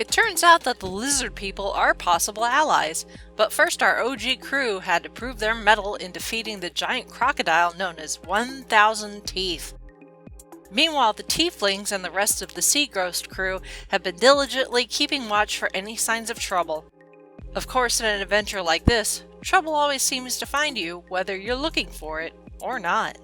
It turns out that the lizard people are possible allies, but first our OG crew had to prove their mettle in defeating the giant crocodile known as 1,000 Teeth. Meanwhile, the Tieflings and the rest of the Sea Ghost crew have been diligently keeping watch for any signs of trouble. Of course, in an adventure like this, trouble always seems to find you, whether you're looking for it or not.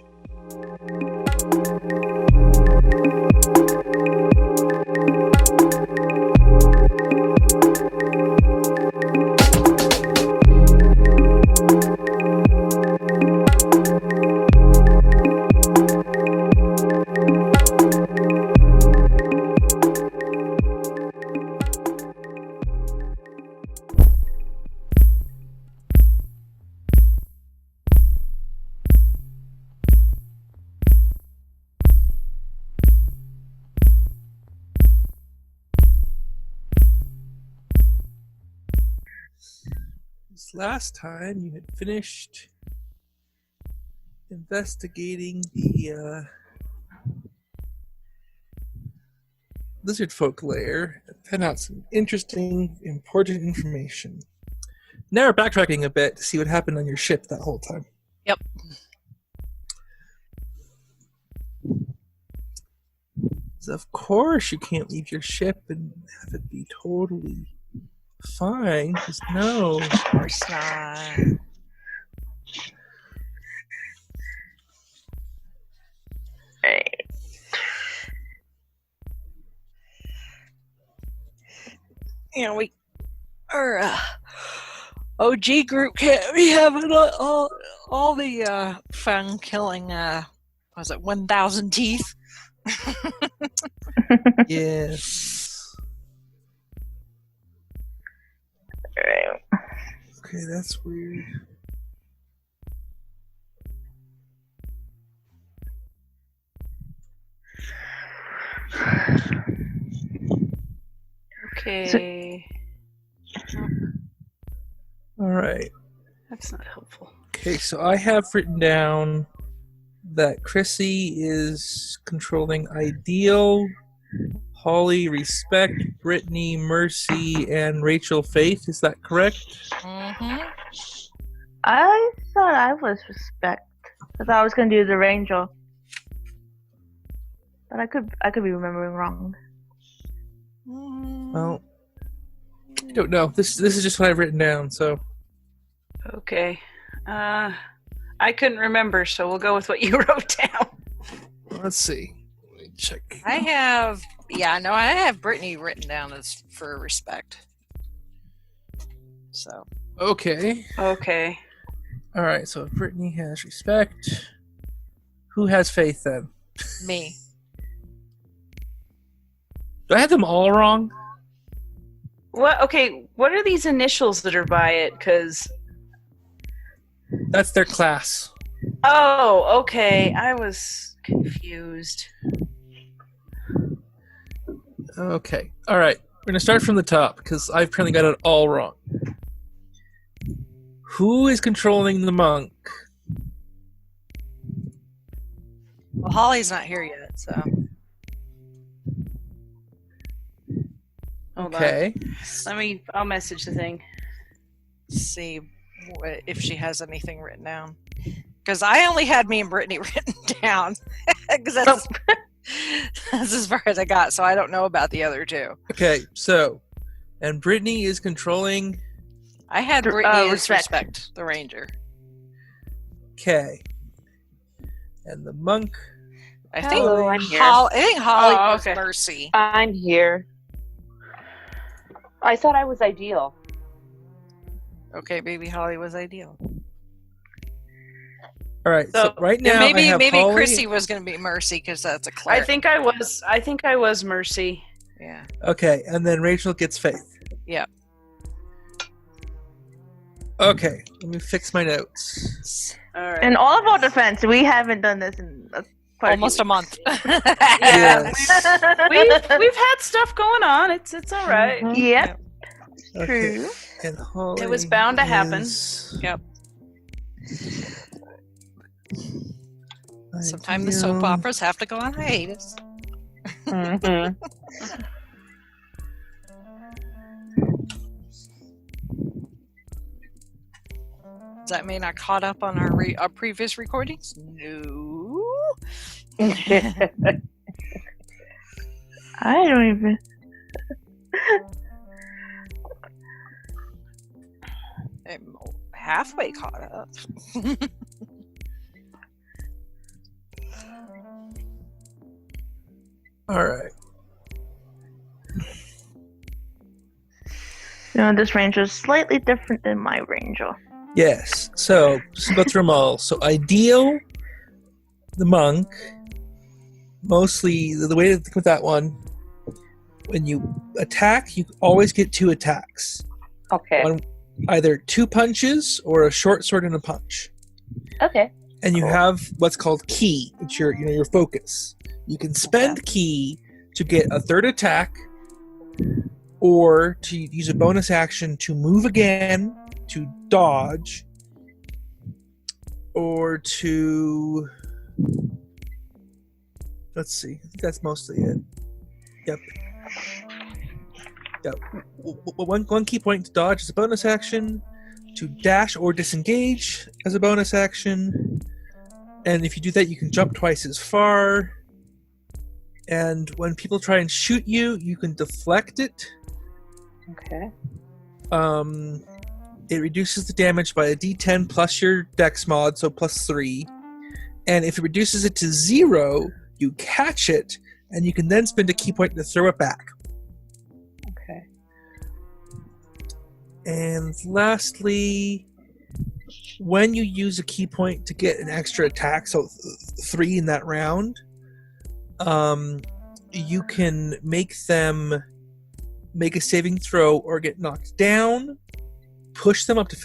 Last time you had finished investigating the lizard folk lair and found out some interesting, important information. Now we're backtracking a bit to see what happened on your ship that whole time. Yep. So of course you can't leave your ship and have it be totally fine, because no. Of course not. Right. You know, our OG group can't be having all the fun killing, was it 1,000 teeth? Yes. Right. Okay, that's weird. Okay. All right. That's not helpful. Okay, so I have written down that Chrissy is controlling Ideal, Holly Respect, Brittany Mercy, and Rachel Faith. Is that correct? Mm-hmm. I thought I was Respect. I thought I was going to do the Ranger. But I could be remembering wrong. Well, I don't know. This is just what I've written down, so. Okay. I couldn't remember, so we'll go with what you wrote down. Let's see. Let me check. I have Brittany written down as for Respect. So. Okay. Okay. All right, so if Brittany has Respect, who has Faith then? Me. Do I have them all wrong? What? Okay. What are these initials that are by it? Because. That's their class. Oh, okay. I was confused. Okay. All right. We're going to start from the top because I've apparently got it all wrong. Who is controlling the monk? Well, Holly's not here yet, so. Hold Okay. on. I'll message the thing. See if she has anything written down. Because I only had me and Brittany written down. Because that's as far as I got, so I don't know about the other two. Okay, so, and Brittany is controlling. I had Brittany as Respect, the ranger. Okay. And the monk. I think Hello, I'm here. Holly Oh, was okay. Mercy. I'm here. I thought I was Ideal. Okay, maybe Holly was Ideal. All right, so right now maybe I have Holly. Chrissy was going to be Mercy because that's a cleric. I think I was Mercy. Yeah. Okay, and then Rachel gets Faith. Yeah. Okay, let me fix my notes. All right. In all of our defense, we haven't done this in quite Almost a month. Yes. We've had stuff going on. It's all right. Mhm. Yep. Okay. True. And Holly It was bound to happen. is Yep. Sometimes the soap Ideal. operas have to go on hiatus. Mm-hmm. Does that mean I caught up on our previous recordings? No. I don't even. I'm halfway caught up. All right. This ranger is slightly different than my ranger. Yes. So just go through them all. So ideal, the monk. Mostly the way to think with that one. When you attack, you always get 2 attacks. Okay. Either 2 punches or a short sword and a punch. Okay. And you Cool. have what's called ki. It's your your focus. You can spend ki to get a 3rd attack, or to use a bonus action to move again, to dodge, or to... Let's see. I think that's mostly it. Yep. Yep. One key point to dodge is a bonus action, to dash or disengage as a bonus action, and if you do that, you can jump twice as far. And when people try and shoot you, you can deflect it. Okay. It reduces the damage by a d10 plus your dex mod, so plus 3. And if it reduces it to 0, you catch it, and you can then spend a key point to throw it back. Okay. And lastly, when you use a key point to get an extra attack, so 3 in that round, you can make them make a saving throw or get knocked down, push them up to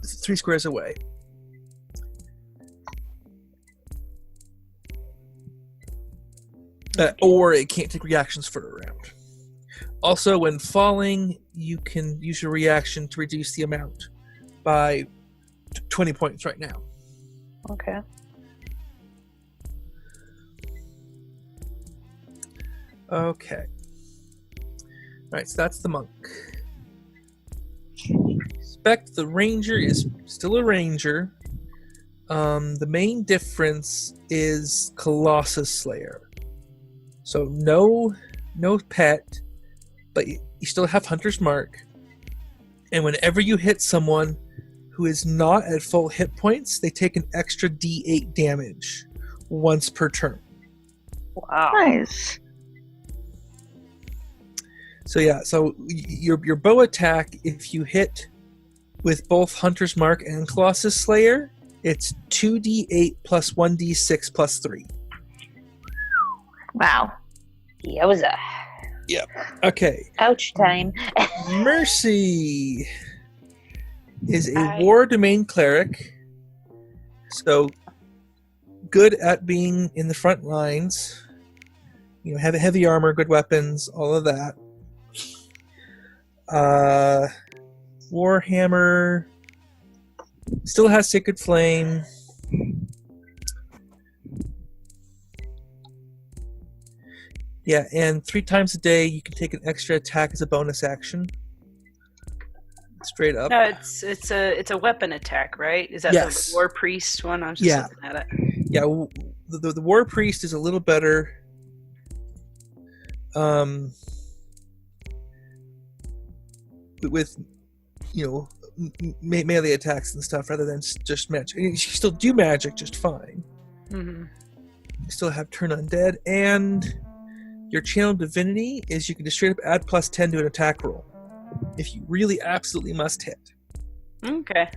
3 squares away. Or it can't take reactions for a round. Also, when falling, you can use your reaction to reduce the amount by 20 points right now. Okay. Okay. Alright, so that's the monk. Expect the ranger is still a ranger. The main difference is Colossus Slayer. So no pet, but you still have Hunter's Mark. And whenever you hit someone who is not at full hit points, they take an extra d8 damage once per turn. Wow. Nice. So yeah, so your bow attack, if you hit with both Hunter's Mark and Colossus Slayer, it's 2d8 plus 1d6 plus 3. Wow. Yowza. Okay. Ouch time. Mercy is a Hi. war domain cleric. So good at being in the front lines. You know, have heavy armor, good weapons, all of that. Warhammer still has Sacred Flame. Yeah, and 3 times a day you can take an extra attack as a bonus action. Straight up. No, it's a weapon attack, right? Is that Yes. the War Priest one? I was just Yeah. looking at it. Yeah, the War Priest is a little better. With melee attacks and stuff rather than just magic. You can still do magic just fine. Mm-hmm. You still have turn undead, and your channel divinity is you can just straight up add plus 10 to an attack roll if you really absolutely must hit. Okay.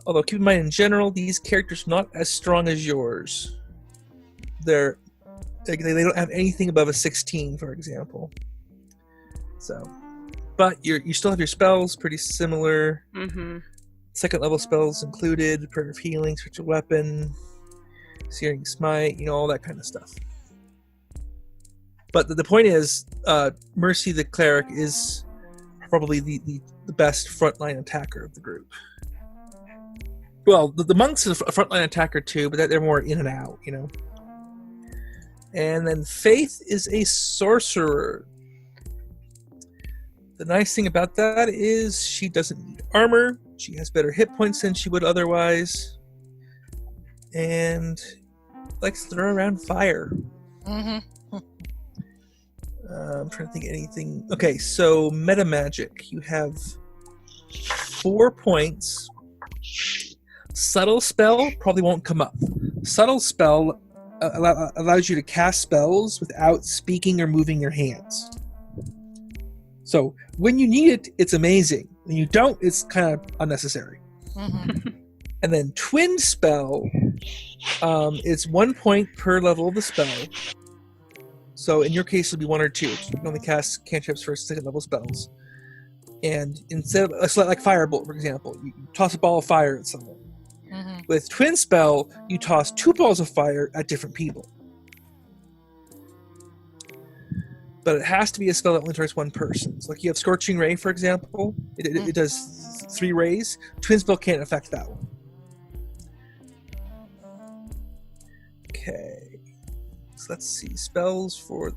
Although keep in mind, in general, these characters are not as strong as yours. They don't have anything above a 16, for example. So, but you still have your spells pretty similar. Mm-hmm. Second level spells included, prayer of healing, spiritual weapon, searing smite, all that kind of stuff. But the point is, Mercy the cleric is probably the best frontline attacker of the group. Well, the monk's a frontline attacker too, but they're more in and out, And then Faith is a sorcerer. The nice thing about that is she doesn't need armor. She has better hit points than she would otherwise. And likes to throw around fire. Mm-hmm. I'm trying to think of anything. Okay, so meta magic. You have 4 points. Subtle spell probably won't come up. Subtle spell allows you to cast spells without speaking or moving your hands. So when you need it, it's amazing. When you don't, it's kind of unnecessary. Mm-hmm. And then twin spell, it's 1 point per level of the spell. So in your case, it'll be 1 or 2. You can only cast cantrips for second level spells. And instead of like firebolt, for example, you toss a ball of fire at someone. Mm-hmm. With twin spell, you toss 2 balls of fire at different people. But it has to be a spell that only targets one person. So like you have Scorching Ray, for example. It does 3 rays. Twin spell can't affect that one. Okay. So let's see. Spells for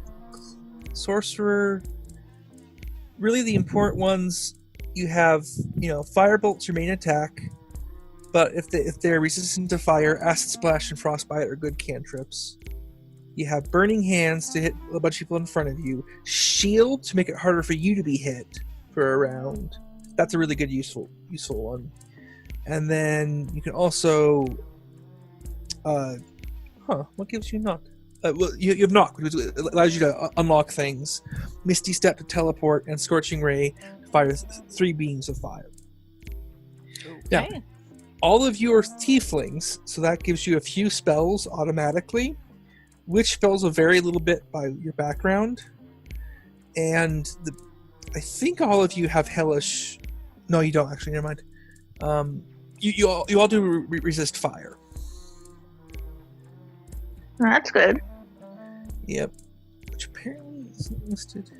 sorcerer. Really the important ones, you have, Firebolt's your main attack. But if they're resistant to fire, Acid Splash and Frostbite are good cantrips. You have Burning Hands to hit a bunch of people in front of you. Shield to make it harder for you to be hit for a round. That's a really good useful one. And then you can also what gives you knock? You have knock, which allows you to unlock things. Misty Step to teleport, and Scorching Ray to fire 3 beams of fire. Okay. Now, all of you are tieflings, so that gives you a few spells automatically. Which spells will vary a little bit by your background. And I think all of you have hellish... No, you don't actually, never mind. You all do resist fire. That's good. Yep. Which apparently isn't listed.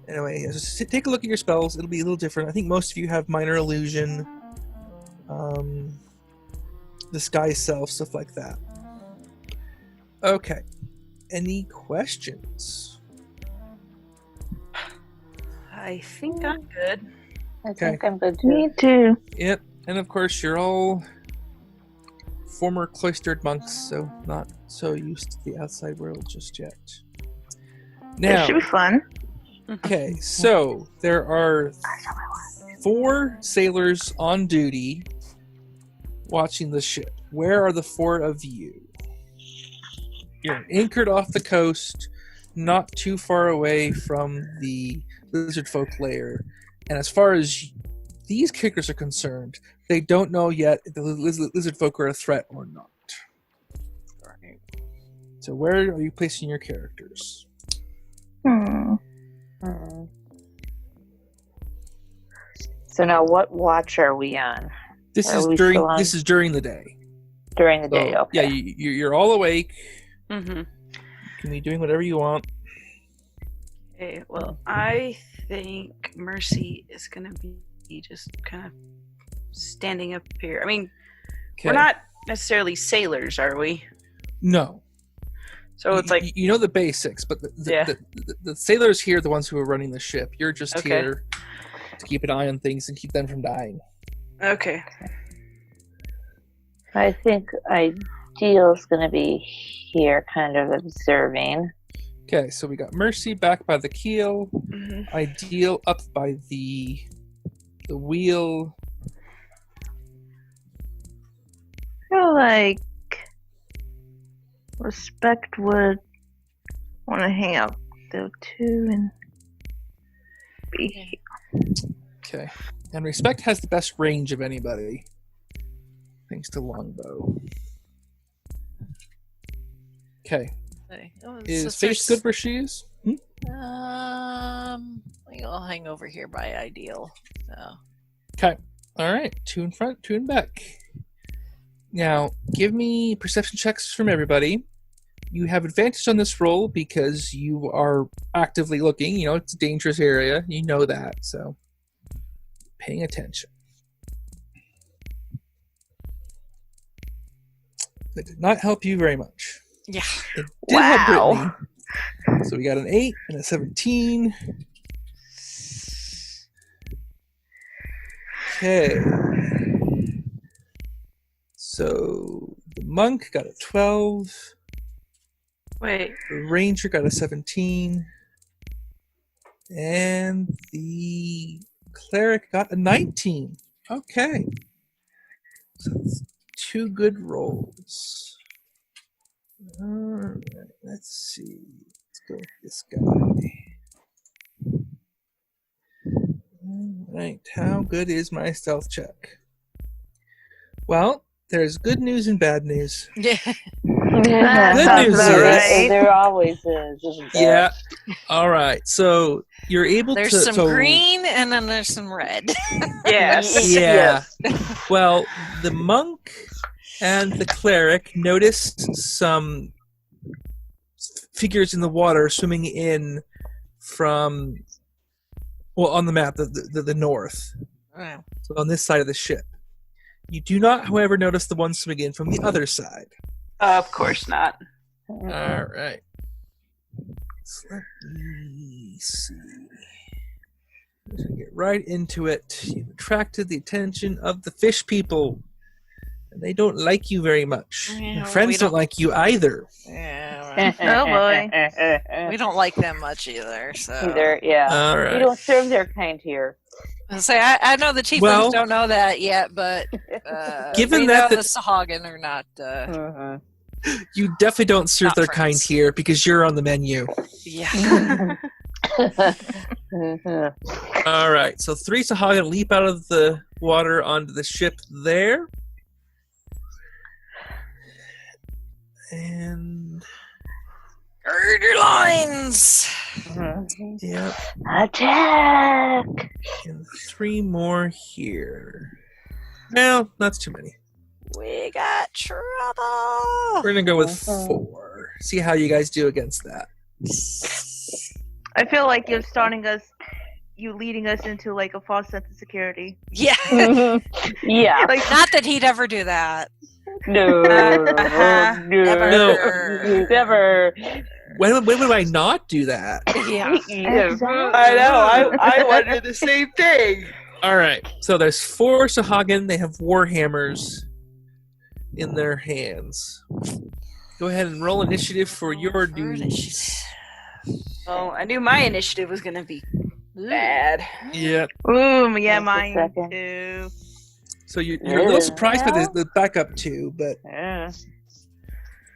Anyway, just take a look at your spells. It'll be a little different. I think most of you have Minor Illusion, Disguise Self, stuff like that. Okay. Any questions? I think I'm good. I Okay. think I'm good too. Me too. Yep. And of course, you're all former cloistered monks, so not so used to the outside world just yet. It Now, should be fun. okay, so there are 4 sailors on duty watching the ship. Where are the 4 of you? You're anchored off the coast, not too far away from the lizard folk lair. And as far as these characters are concerned, they don't know yet if the lizard folk are a threat or not. Right. So where are you placing your characters? So now, what watch are we on? This Are is we during still on? this is during the day. During the So, day, okay. Yeah, you're all awake. Mm-hmm. You can be doing whatever you want. Okay, well, I think Mercy is going to be just kind of standing up here. I mean, Okay. we're not necessarily sailors, are we? No. So it's like, you know the basics, but the sailors here are the ones who are running the ship. You're just Okay. here to keep an eye on things and keep them from dying. okay. I think Ideal's going to be here kind of observing. Okay, so we got Mercy back by the keel, Mhm. Ideal up by the wheel. I feel like Respect would want to hang out though too and be here. Okay, and Respect has the best range of anybody, thanks to Longbow. Okay, is Face good where she is? I'll hang over here by Ideal. So. Okay. All right. 2 in front, 2 in back. Now, give me perception checks from everybody. You have advantage on this roll because you are actively looking. You know, it's a dangerous area. You know that, so paying attention. That did not help you very much. Yeah. It did help Wow. Brittany. So we got an 8 and a 17. Okay. So the monk got a 12. Wait. The ranger got a 17. And the cleric got a 19. Okay. So that's 2 good rolls. Alright, let's see. Let's go with this guy. Alright, how good is my stealth check? Well, there's good news and bad news. Yeah. That Good sounds news about is- right. There always is, isn't there? Yeah. Alright, so you're able There's to... some so, green and then there's some red. Yes. Yeah. Well, the monk and the cleric noticed some figures in the water swimming in from, well, on the map, the north. Wow. So on this side of the ship. You do not, however, notice the one swimming in from the other side. Of course not. All right. So let me see. I'm just gonna get right into it. You've attracted the attention of the fish people. And they don't like you very much. Yeah, Your we friends don't don't- like you either. Yeah, Oh, boy. well, we don't like them much either. So Either, yeah. All We right. don't serve their kind here. I know the Tieflings Well- don't know that yet, but Given we that know the- the Sahagin are not. Mhm. You definitely don't serve Not their friends. kind here because you're on the menu. Yeah. Mhm. All right. So 3 Sahagin leap out of the water onto the ship there. And Gird your loins. Mhm. yeah, Attack! and 3 more here. Well, that's too many. We got trouble. We're gonna go with Mhm. 4. See how you guys do against that. I feel like you're starting us, you leading us into like a false sense of security. Yeah. Yeah. Like, Not that he'd ever do that. No. Uh-huh. No. Never. When would I not do that? Yeah. I know. I wondered the same thing. All right. So there's 4 Sahagin. They have war hammers in their hands. Go ahead and roll initiative for your dudes. Oh, I knew my initiative was gonna be bad. Yeah. ooh, yeah, Just a mine second. too. So you're a little surprised by the backup 2, but Yeah.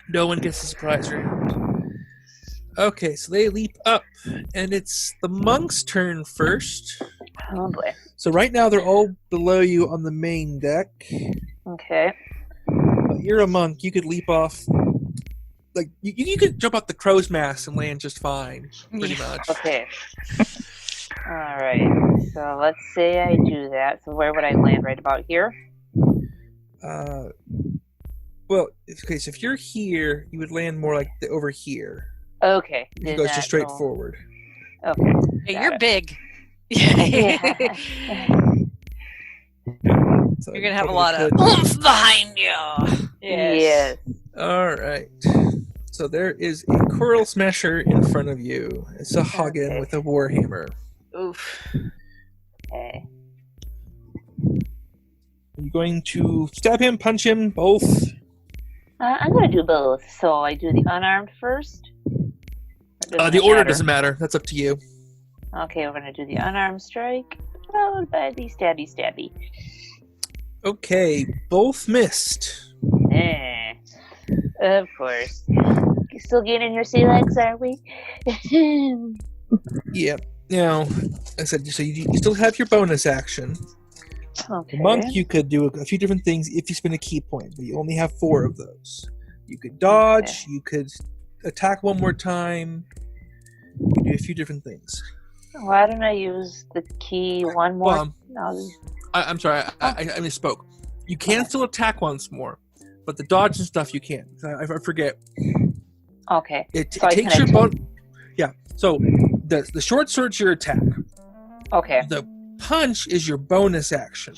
no one gets the surprise round. Okay, so they leap up, and it's the monk's turn first. Oh boy. So right now they're all below you on the main deck. Okay. But you're a monk. You could leap off. Like you could jump off the crow's mast and land just fine, pretty much. Okay. All right. So let's say I do that. So where would I land? Right about here? Well, okay. So if you're here, you would land more like over here. Okay. You did go that just straight go- forward. Okay. Hey, Got you're it. big. Yeah. So You're you gonna have a probably lot of could. oomph behind you. Yes. All right. So there is a coral smasher in front of you. It's a Hagen Okay. with a warhammer. Oof. Okay. Are you going to stab him, punch him, both? I'm going to do both. So I do the unarmed first. Or does The it order matter? doesn't matter. That's up to you. Okay, we're going to do the unarmed strike, followed by the stabby. Okay, both missed. Eh. Of course. You still gaining your sea legs, are we? Yeah. Now, I said, so you still have your bonus action. Okay. Monk, you could do a few different things if you spend a key point, but you only have 4 of those. You could dodge, Okay. you could attack one more time, you could do a few different things. Why don't I use the key one more? Well, No, I'm sorry, I misspoke. You can still attack once more, but the dodge and stuff you can't. I forget. okay. It So I takes can your bonus. Yeah, so the short sword's your attack. Okay. The punch is your bonus action,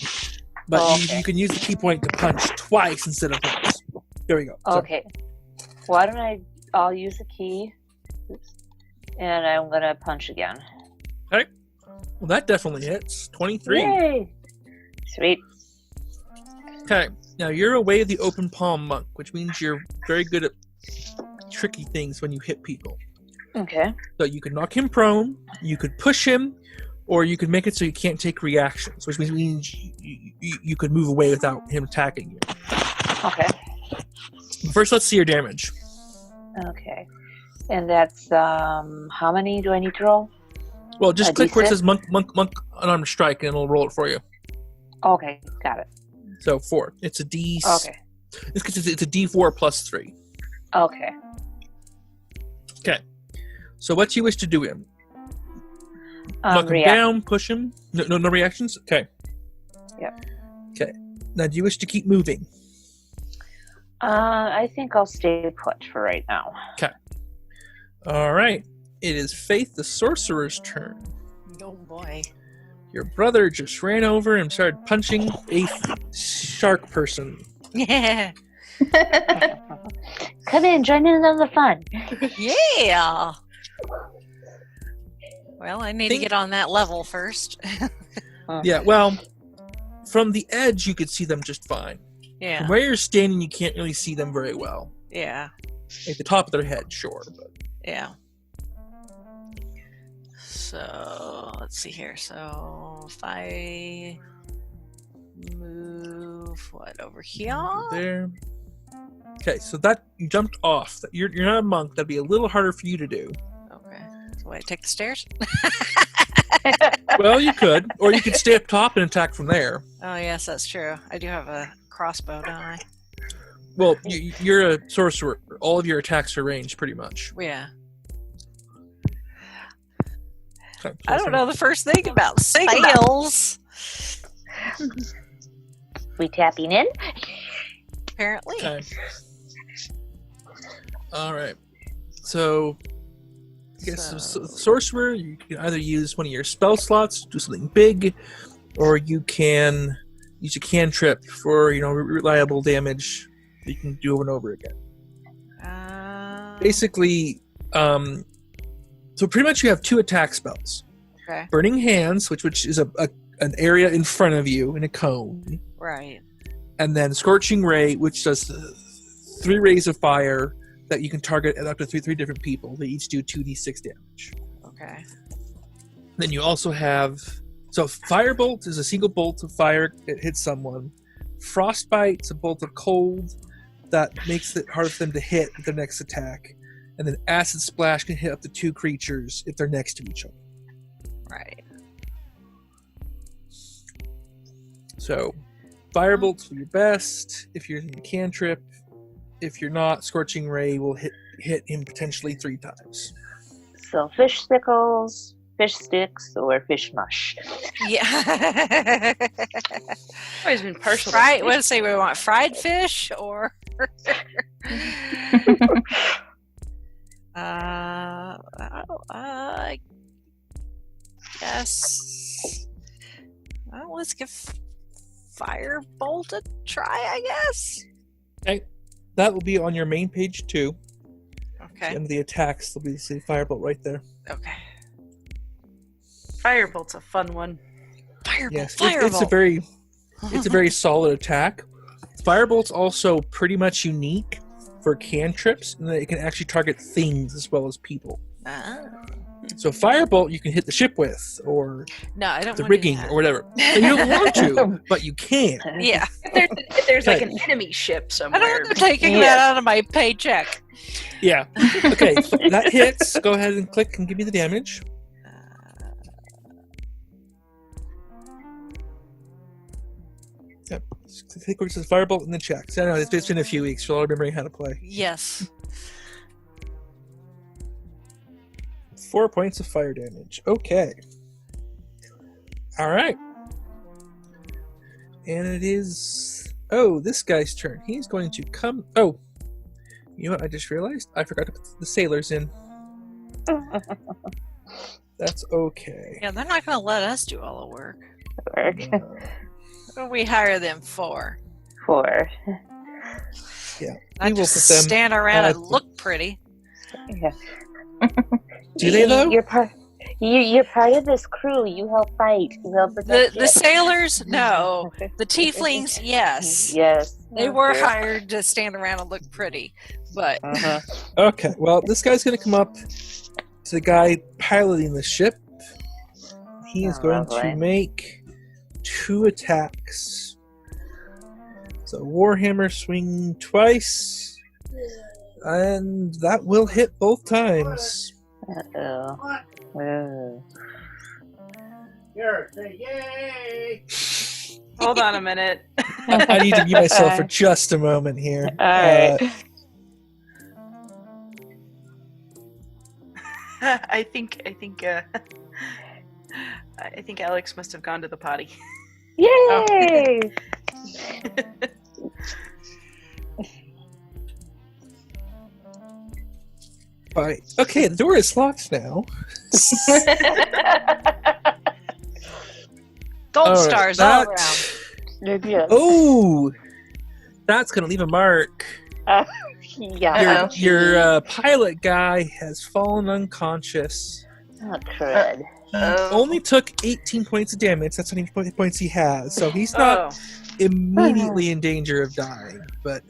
but Okay. you can use the key point to punch twice instead of once. There we go. So, Okay. Why don't I'll use the key. Oops. And I'm gonna punch again. Okay. Well, that definitely hits. 23. Yay! Sweet. Okay. Now you're away the open palm monk, which means you're very good at tricky things when you hit people. Okay. So you could knock him prone, you could push him, or you could make it so you can't take reactions, which means you could move away without him attacking you. Okay. First, let's see your damage. Okay. And that's how many do I need to roll? Well, just A click where it D6? says monk unarmed strike, and it'll roll it for you. Okay, got it. So 4. It's a D. Okay. It's a D4 plus 3. Okay. Okay. So what do you wish to do him? Knock him React. down, push him. No reactions. Okay. Yep. Okay. Now, do you wish to keep moving? I think I'll stay put for right now. All right. It is Faith the Sorcerer's turn. Oh boy. Your brother just ran over and started punching a shark person. Yeah. Come in, join in on the fun. Yeah. Well, I need to get on that level first. Yeah, well, from the edge, you could see them just fine. Yeah. From where you're standing, you can't really see them very well. Yeah. Like the top of their head, sure. But Yeah. So let's see here. So if I move over here. there. Okay, so that you jumped off. You're not a monk. That'd be a little harder for you to do. Okay. So I take the stairs? Well, you could, or you could stay up top and attack from there. Oh yes, that's true. I do have a crossbow, don't I? Well, you're a sorcerer. All of your attacks are ranged, pretty much. Yeah. Okay, I don't know the first thing about sales. We tapping in? Apparently. Okay. All right. So, I guess sorcerer, you can either use one of your spell slots to do something big, or you can use a cantrip for reliable damage that you can do over and over again. Basically, so pretty much you have 2 attack spells. Okay. Burning Hands, which is an area in front of you in a cone, Right. and then Scorching Ray, which does 3 rays of fire that you can target at up to three different people. They each do 2d6 damage. Okay. Then you also have Firebolt is a single bolt of fire that hits someone. Frostbite's a bolt of cold that makes it harder for them to hit with their next attack. And then Acid Splash can hit up to 2 creatures if they're next to each other. Right. So, Firebolt's for your best if you're in the cantrip. If you're not, Scorching Ray will hit him potentially 3 times. So fish sickles, fish sticks, or fish mush. Yeah. Always been partial. to Right. fish. Let's say we want fried fish or. I guess. Well, let's give Firebolt a try, I guess. Okay. That will be on your main page too. Okay. And the attacks, there'll be the Firebolt right there. Okay. Firebolt's a fun one. Firebolt. Yes, Firebolt. it's a very solid attack. Firebolt's also pretty much unique for cantrips, in that it can actually target things as well as people. Ah. So Firebolt you can hit the ship with, or No, I don't the want to do rigging, that. or whatever. And you don't want to, but you can. Yeah. If there's like Okay. an enemy ship I somewhere. don't want taking that out of my paycheck. Yeah. Okay, so that hits. Go ahead and click and give me the damage. Yep. Just click where it says Firebolt and then check. So I know it's been a few weeks, so I'll remembering how to play. Yes. 4 points of fire damage. Okay. All right. And it is this guy's turn. He's going to come. Oh, you know what? I just realized I forgot to put the sailors in. That's okay. Yeah, they're not going to let us do all the work. Work. What do we hire them for? 4. Yeah, Not we will just put them stand around at and the- look pretty. Yeah. Do they though? You're part of this crew. You help fight. You help protect The sailors, no. The tieflings, yes. Yes. They were hired to stand around and look pretty, but Okay, well, this guy's going to come up to the guy piloting the ship. He is going to make 2 attacks. So Warhammer swing twice, and that will hit both times. Uh-oh. Oh. Yay! Hold on a minute. I need to mute myself for just a moment here. Alright. I think Alex must have gone to the potty. Yay! Right. Okay, the door is locked now. gold All right, stars all around. Yeah. Oh, that's gonna leave a mark. Yeah. Your pilot guy has fallen unconscious. Oh, crud. He only took 18 points of damage. That's how many points he has. So he's not immediately in danger of dying, but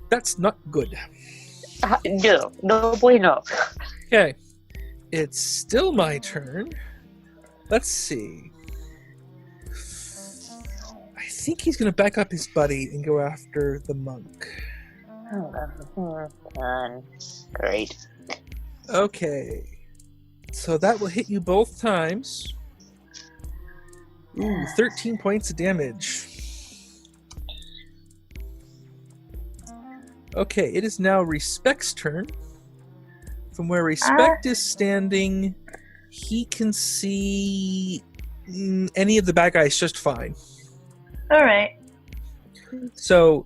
that's not good. No bueno. Okay, it's still my turn. Let's see. I think he's gonna back up his buddy and go after the monk. Done. Great. Okay. So that will hit you both times. Ooh, 13 points of damage. Okay, it is now Respect's turn. From where Respect is standing, he can see any of the bad guys just fine. Alright. So,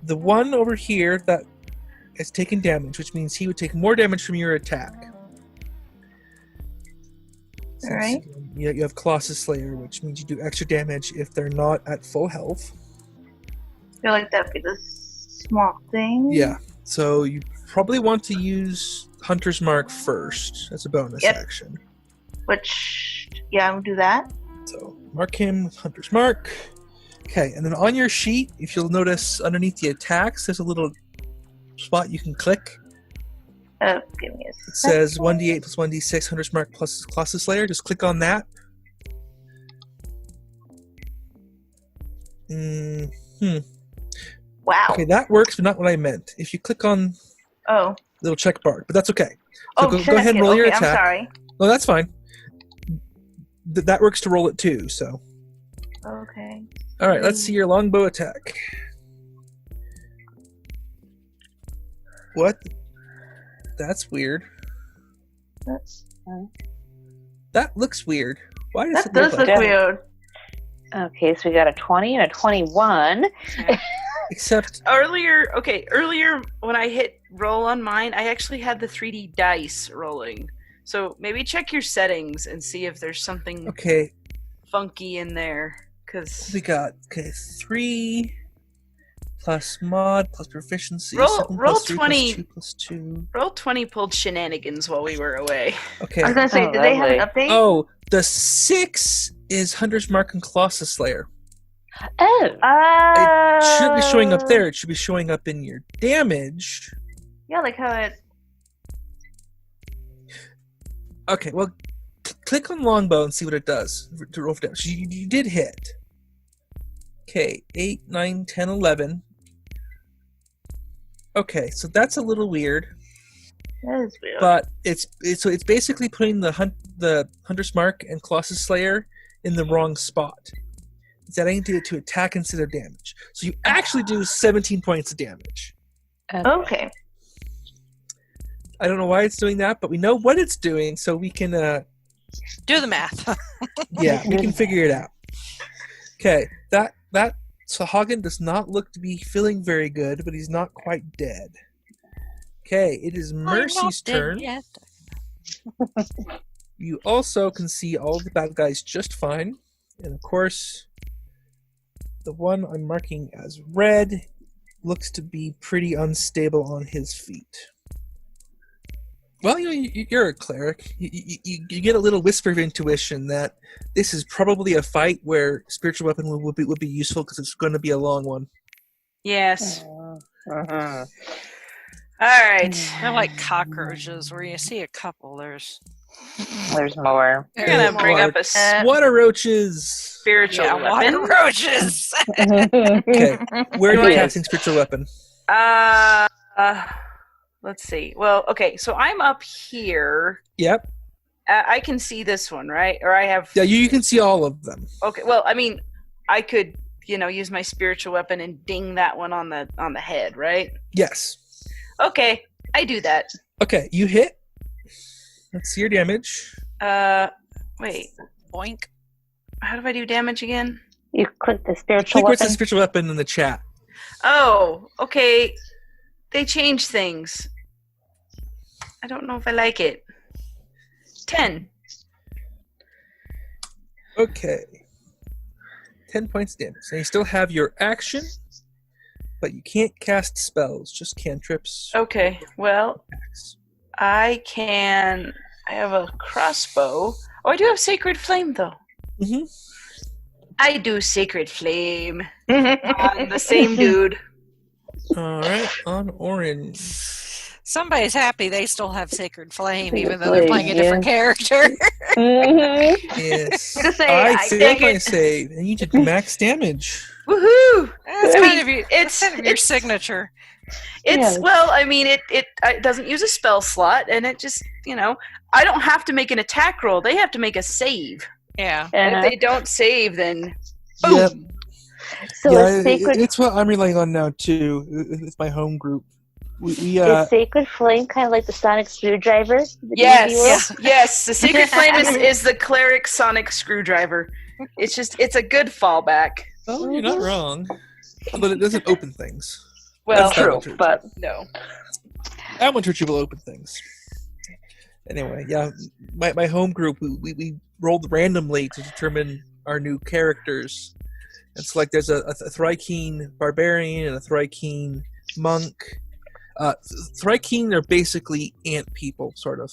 the one over here that has taken damage, which means he would take more damage from your attack. Alright. You have Colossus Slayer, which means you do extra damage if they're not at full health. I feel like that'd be the small thing. Yeah, so you probably want to use Hunter's Mark first as a bonus action. Which, yeah, I'm gonna do that. So, mark him with Hunter's Mark. Okay, and then on your sheet, if you'll notice underneath the attacks, there's a little spot you can click. Give me a It says 1d8 plus 1d6 Hunter's Mark plus Colossus Slayer. Just click on that. Wow. Okay, that works, but not what I meant. If you click on the little check bar, but that's okay. So go ahead and roll your attack. I'm sorry. No, that's fine. That works to roll it too, so. Okay. Alright, let's see your longbow attack. What? That's weird. That looks weird. Why does That does look weird. Okay, so we got a 20 and a 21. Except earlier when I hit roll on mine, I actually had the 3D dice rolling. So maybe check your settings and see if there's something funky in there. Cause we got 3 plus mod plus proficiency. Roll 3 20 plus 2 plus 2. Roll 20 pulled shenanigans while we were away. Okay. I was gonna say, did they have an update? Oh, the 6 is Hunter's Mark and Colossus Slayer. Oh. It shouldn't be showing up there. It should be showing up in your damage. Yeah, like how it. Okay, well, click on Longbow and see what it does to roll for damage. You did hit. Okay, 8, 9, 10, 11. Okay, so that's a little weird. That is weird. But it's basically putting the Hunter's Mark and Colossus Slayer in the wrong spot. It's adding to attack instead of damage. So you actually do 17 points of damage. Okay. I don't know why it's doing that, but we know what it's doing, so we can do the math. Yeah, we can figure it out. Okay, that Sahagin does not look to be feeling very good, but he's not quite dead. Okay, it is Mercy's turn. You also can see all the bad guys just fine. And of course, the one I'm marking as red looks to be pretty unstable on his feet. Well, you're a cleric. You get a little whisper of intuition that this is probably a fight where spiritual weapon would be useful because it's going to be a long one. Yes. Uh-huh. All right. They're like cockroaches, where you see a couple, there's more. We're gonna bring up a water roaches. spiritual weapon. water roaches. Okay, where are you casting spiritual weapon? Let's see. Well, okay, so I'm up here. Yep. I can see this one, right? Or I have. Yeah, you can see all of them. Okay. Well, I mean, I could, use my spiritual weapon and ding that one on the head, right? Yes. Okay, I do that. Okay, you hit. Let's see your damage. Wait. Boink. How do I do damage again? You click the spiritual Click what's weapon. the spiritual weapon in the chat. Oh, okay. They change things. I don't know if I like it. 10. Okay. 10 points damage. So you still have your action, but you can't cast spells, just cantrips. Okay, well, Attacks. I have a crossbow. Oh, I do have Sacred Flame, though. Mm-hmm. I do Sacred Flame on the same dude. All right, on orange. Somebody's happy they still have Sacred Flame, Sacred even though they're playing a Flame, different character. Yes. To say, I I saved take my it. save, and you did max damage. Woohoo! That's kind of your, It's- that's kind of your it's- signature. It's Yeah. well, I mean, it doesn't use a spell slot, and it just I don't have to make an attack roll. They have to make a save. Yeah. And Uh-huh. if they don't save, then boom. Yep. So Yeah, is sacred it's what I'm relying on now too. It's my home group. We is sacred flame kind of like the sonic screwdriver? The D&D Yes, world? yes. The Sacred Flame is the cleric sonic screwdriver. It's a good fallback. oh, you're not wrong, but it doesn't open things. Well, That's that True, one church. but no. That one church will open things. Anyway, yeah, my home group we rolled randomly to determine our new characters. It's like there's a Thrykeen barbarian and a Thrykeen monk. Thrykeen are basically ant people, sort of.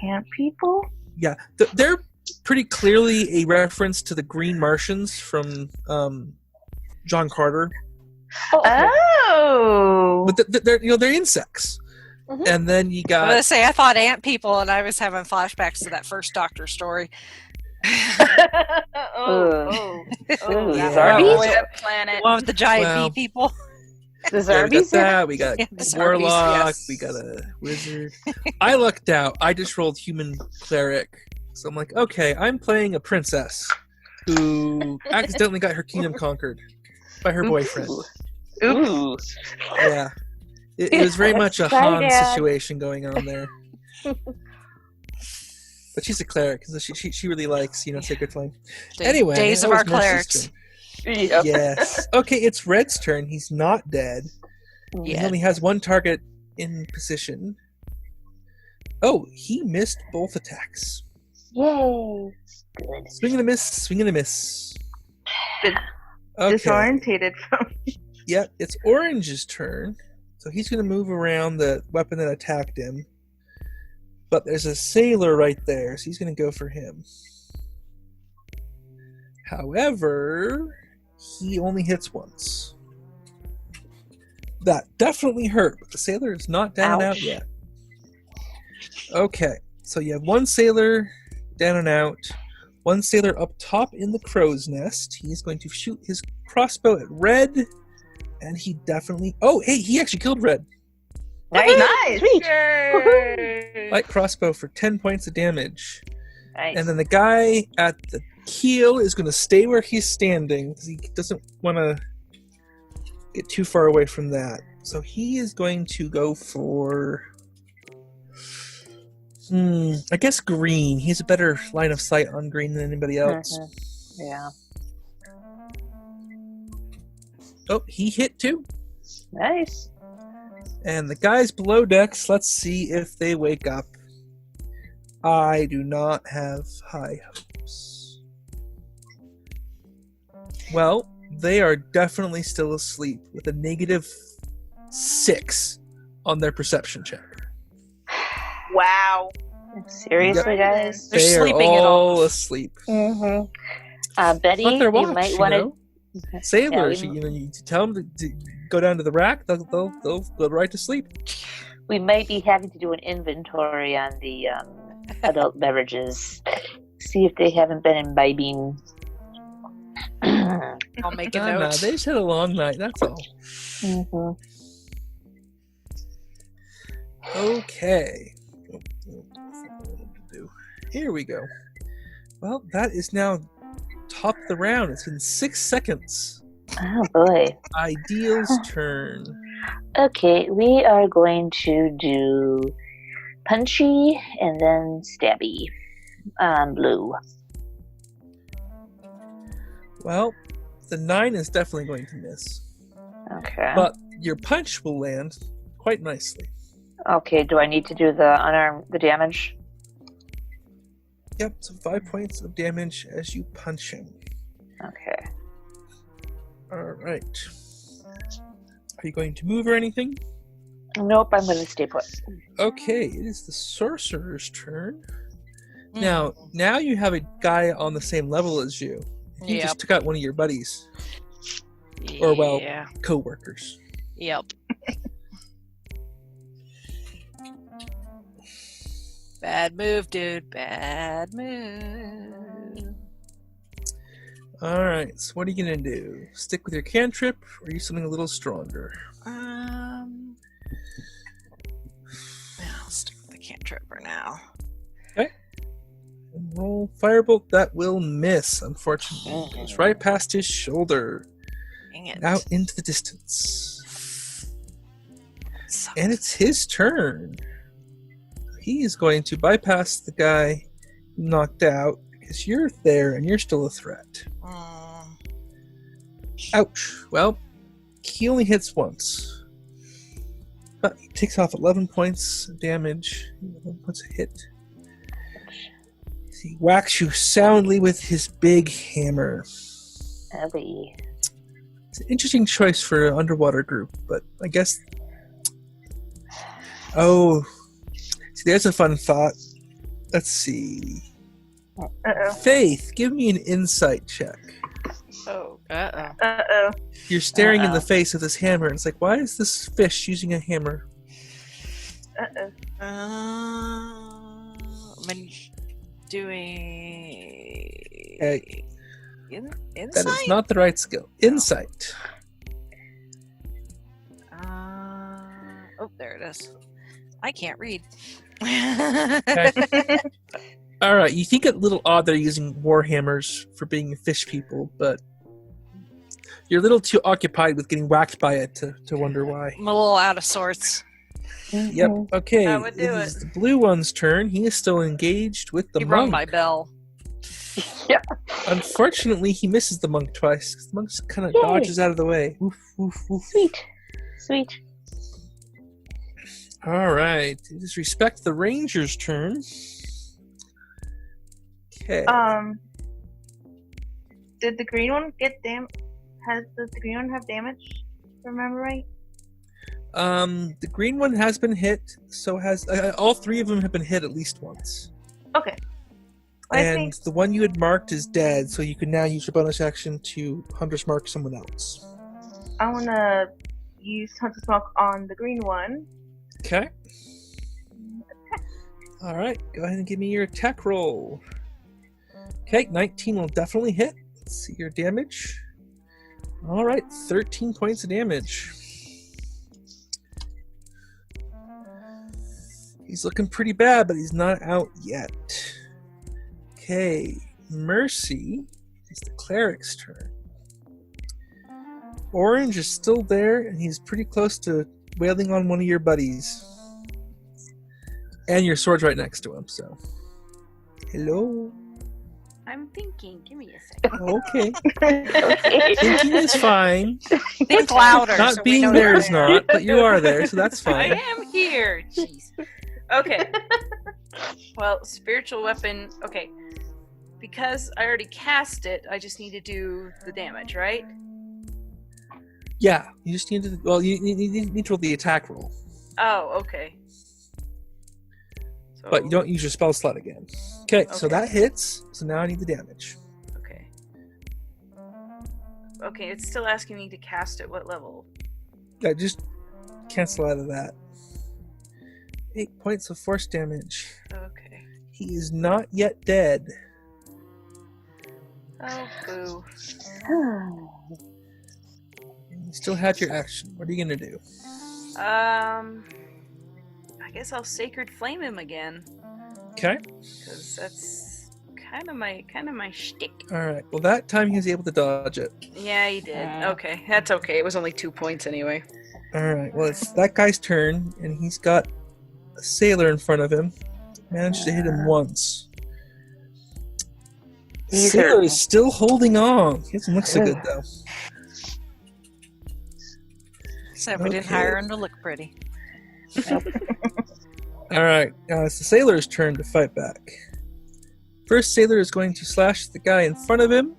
Ant people? Yeah, they're pretty clearly a reference to the Green Martians from John Carter. Oh. But they're insects. Mhm. And then you I was got gonna say, I thought ant people, and I was having flashbacks to that first Doctor story. Ooh, yeah. Zarbies? That planet. One with the giant Well, bee people. The yeah, we got Zarbies? that. We got Yeah, the Zarbies, warlock. yes. We got a wizard. I lucked out. I just rolled human cleric. So I'm like, okay, I'm playing a princess who accidentally got her kingdom conquered by her boyfriend. Ooh. Yeah. It was very much a Sorry, Han Dad. situation going on there. But she's a cleric, so she really likes, Sacred Flame. Anyway, Days that of was our Mercy's clerics. turn. Yep. Yes. Okay, it's Red's turn. He's not dead. He Yeah. only has one target in position. Oh, he missed both attacks. Yay. Good. Swing and a miss, swing and a miss. Bit Okay. disorientated from Yep, it's Orange's turn. So he's going to move around the weapon that attacked him. But there's a sailor right there, so he's going to go for him. However, he only hits once. That definitely hurt, but the sailor is not down and out Ouch. yet. Okay, so you have one sailor down and out, one sailor up top in the crow's nest. He's going to shoot his crossbow at Red, and he definitely... Oh, hey, he actually killed Red. Nice. Sweet. Yay! Light crossbow for 10 points of damage. Nice. And then the guy at the keel is going to stay where he's standing because he doesn't want to get too far away from that. So he is going to go for... I guess green. He has a better line of sight on green than anybody else. Yeah. Oh, he hit too. Nice. And the guys below decks, let's see if they wake up. I do not have high hopes. Well, they are definitely still asleep with a -6 on their perception check. Wow. Seriously, guys? They're They sleeping are it all off. asleep. Mm-hmm. Betty, Not their watch, you might want to. Sailors, Yeah, you tell them to go down to the rack. They'll go right to sleep. We might be having to do an inventory on the adult beverages. See if they haven't been imbibing. I'll make a note. No, they just had a long night. That's all. Mm-hmm. Okay. Here we go. Well, that is now top of the round. It's been 6 seconds. Oh boy. Ideal's turn. Okay, we are going to do punchy and then stabby on blue. Well, the 9 is definitely going to miss. Okay. But your punch will land quite nicely. Okay, do I need to do the damage? Yep, so 5 points of damage as you punch him. Okay. Alright. Are you going to move or anything? Nope, I'm going to stay put. Okay, it is the sorcerer's turn. Now you have a guy on the same level as you. He just took out one of your buddies. Or, well, co-workers. Yep. Bad move, dude. Bad move. Alright, so what are you going to do? Stick with your cantrip or use something a little stronger? I'll stick with the cantrip for now. Okay. And roll Firebolt. That will miss, unfortunately. It goes right past his shoulder. Dang it. Out into the distance. Sucks. And it's his turn. He is going to bypass the guy knocked out because you're there and you're still a threat. Ouch. Well, he only hits once. But he takes off 11 points of damage. 11 points a hit. He whacks you soundly with his big hammer. Abby. It's an interesting choice for an underwater group, but I guess... Oh... See, there's a fun thought. Let's see. Uh-oh. Faith, give me an insight check. Oh, uh-oh. Uh-oh. You're staring in the face of this hammer, and it's like, why is this fish using a hammer? Uh-oh. I'm doing... Hey, Insight? that is not the right skill. Insight. Oh, there it is. I can't read. Alright, you think it a little odd they're using warhammers for being fish people, but you're a little too occupied with getting whacked by it to wonder why. I'm a little out of sorts. Yep, okay. That would do it is the blue one's turn. He is still engaged with the He monk. rung my bell. Yeah. Unfortunately, he misses the monk twice. The monk just kind of Yay. dodges out of the way. Woof, woof, woof. Sweet. Alright, just respect the ranger's turn. Okay. Did the green one get does the green one have damage? Remember right? The green one has been hit, so has... all 3 of them have been hit at least once. Okay. And the one you had marked is dead, so you can now use your bonus action to Hunter's Mark someone else. I want to use Hunter's Mark on the green one. Okay. Alright, go ahead and give me your attack roll. Okay, 19 will definitely hit. Let's see your damage. Alright, 13 points of damage. He's looking pretty bad, but he's not out yet. Okay, Mercy is the cleric's turn. Orange is still there, and he's pretty close to wailing on one of your buddies. And your sword's right next to him, so... Hello? I'm thinking. Give me a second. Okay. Thinking is fine. Think louder. Not so we being know there you're is not, but you are there, so that's I fine. am here. Jeez. Okay. Well, spiritual weapon. Okay. Because I already cast it, I just need to do the damage, right? Yeah, you just need to... Well, you need to roll the attack roll. Oh, okay. But you don't use your spell slot again. Okay, so that hits. So now I need the damage. Okay. Okay, it's still asking me to cast at what level? Yeah, just cancel out of that. 8 points of force damage. Okay. He is not yet dead. Oh, boo. You still had your action. What are you gonna do? I guess I'll Sacred Flame him again. Okay. Because that's kind of my shtick. All right. Well, that time he was able to dodge it. Yeah, he did. Okay, that's okay. It was only 2 points anyway. All right. Well, it's that guy's turn, and he's got a sailor in front of him. Managed to hit him once. Sailor is still holding on. He doesn't look so good though. Except we didn't hire him to look pretty. Alright, now it's the sailor's turn to fight back. First sailor is going to slash the guy in front of him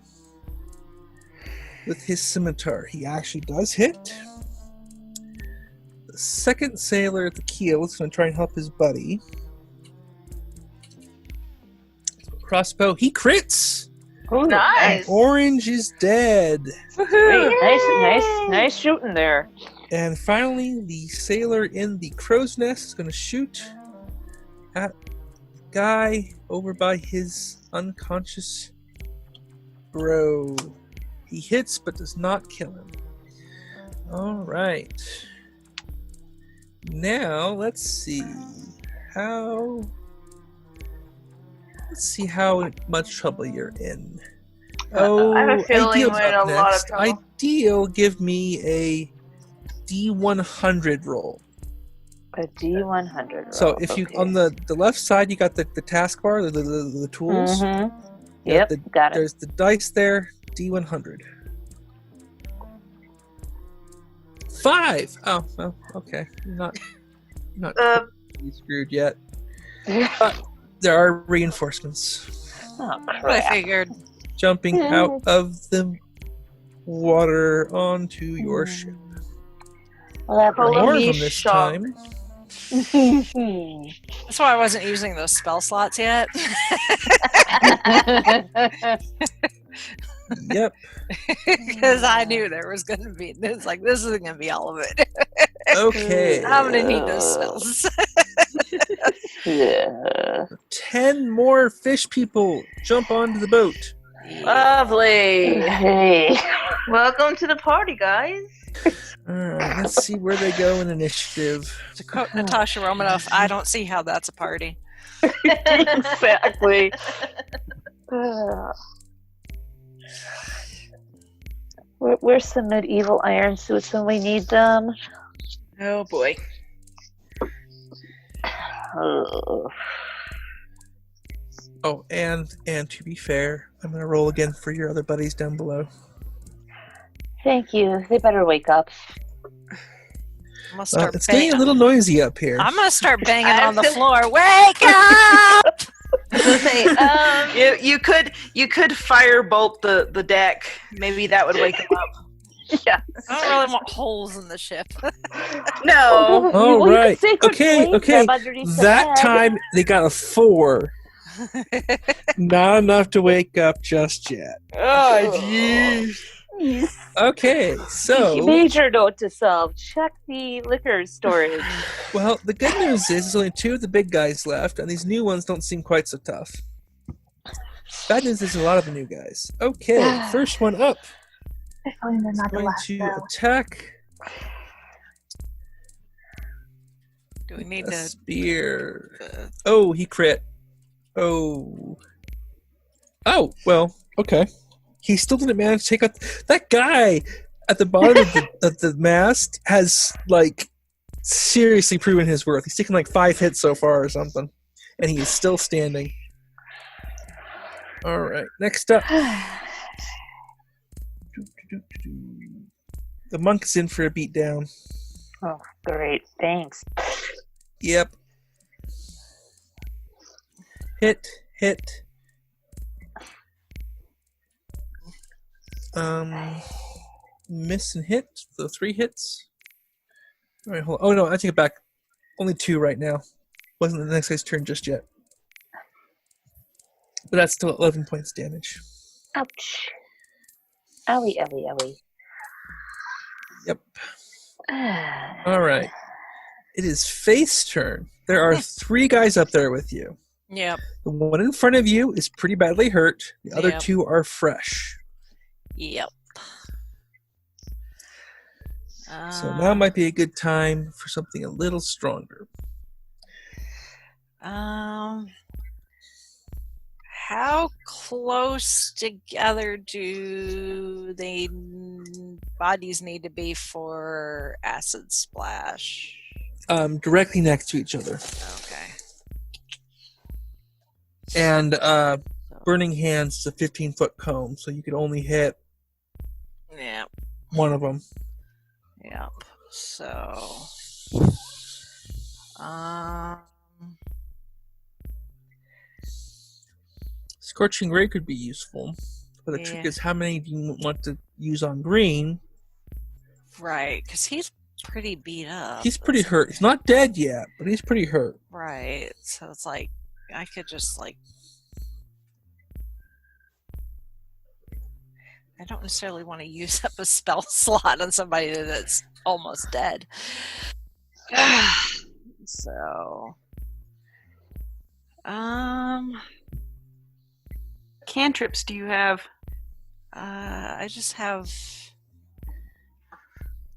with his scimitar. He actually does hit. The second sailor at the keel is going to try and help his buddy. Crossbow, he crits! Ooh, nice. Orange is dead. Nice shooting there. And finally, the sailor in the crow's nest is going to shoot at the guy over by his unconscious bro. He hits but does not kill him. Alright. Now, let's see how much trouble you're in. I have a feeling Ideal's we're in up a lot of next. trouble. Ideal, give me a D100 roll. A D100 roll. So if you on the left side you got the taskbar, the tools. Mm-hmm. Yep, got it. There's the dice there. D100. 5. Oh well, okay. You're not screwed yet. But there are reinforcements. Oh crap! I figured. Jumping out of the water onto your ship. Well, More of them this time. That's why I wasn't using those spell slots yet. Yep. Because I knew there was going to be this. Like, this isn't going to be all of it. Okay. I'm going to need those spells. 10 more fish people jump onto the boat. Lovely. Hey. Welcome to the party, guys. Alright, let's see where they go in initiative. To quote Natasha Romanoff, I don't see how that's a party. Exactly. Where's some medieval iron suits when we need them? Oh boy. Oh, and to be fair, I'm gonna roll again for your other buddies down below. Thank you. They better wake up. It's getting a little noisy up here. I'm gonna start banging on the floor. Wake up! You could firebolt the deck. Maybe that would wake them up. Yeah. I don't really want holes in the ship. No. All Well, right. you could Okay. them underneath the That bed. time they got a 4. Not enough to wake up just yet. Oh jeez. Okay, so Major note to self: check the liquor storage. well, the good news is there's only 2 of the big guys left, and these new ones don't seem quite so tough. Bad news is a lot of the new guys. Okay, first one up. If only they're not the Going last to though. attack Do we need a to? spear. Oh, he crit. Oh, well, okay. He still didn't manage to take out that guy at the bottom of the mast. Has like seriously proven his worth. He's taken like 5 hits so far or something, and he is still standing. All right, next up, the monk is in for a beatdown. Oh, great! Thanks. Yep. Hit. Miss and hit. So 3 hits. All right, hold on. Oh no, I take it back. Only 2 right now. Wasn't the next guy's turn just yet. But that's still 11 points damage. Ouch. Owie, owie, owie. Yep. All right. It is Faith's turn. There are 3 guys up there with you. Yep. The one in front of you is pretty badly hurt. The other Yep. 2 are fresh. Yep. So now might be a good time for something a little stronger. How close together do they bodies need to be for acid splash? Directly next to each other. Okay. And Burning Hands is a 15-foot cone, so you could only hit one of them. Yep. So, Scorching Ray could be useful, but the trick is how many do you want to use on green? Right, because he's pretty beat up. He's pretty hurt. He's not dead yet, but he's pretty hurt. Right, so it's like, I could just like... I don't necessarily want to use up a spell slot on somebody that's almost dead. So... Cantrips do you have? I just have...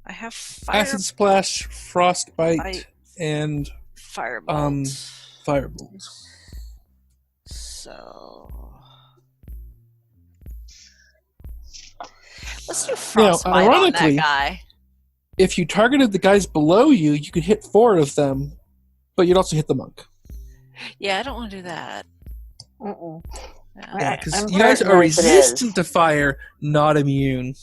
I have Acid Splash, Frostbite, and Firebolt. Firebolt. So... Let's do Frostbite on that guy. If you targeted the guys below you, you could hit 4 of them, but you'd also hit the monk. Yeah, I don't want to do that. Yeah, because you guys are resistant to fire, not immune.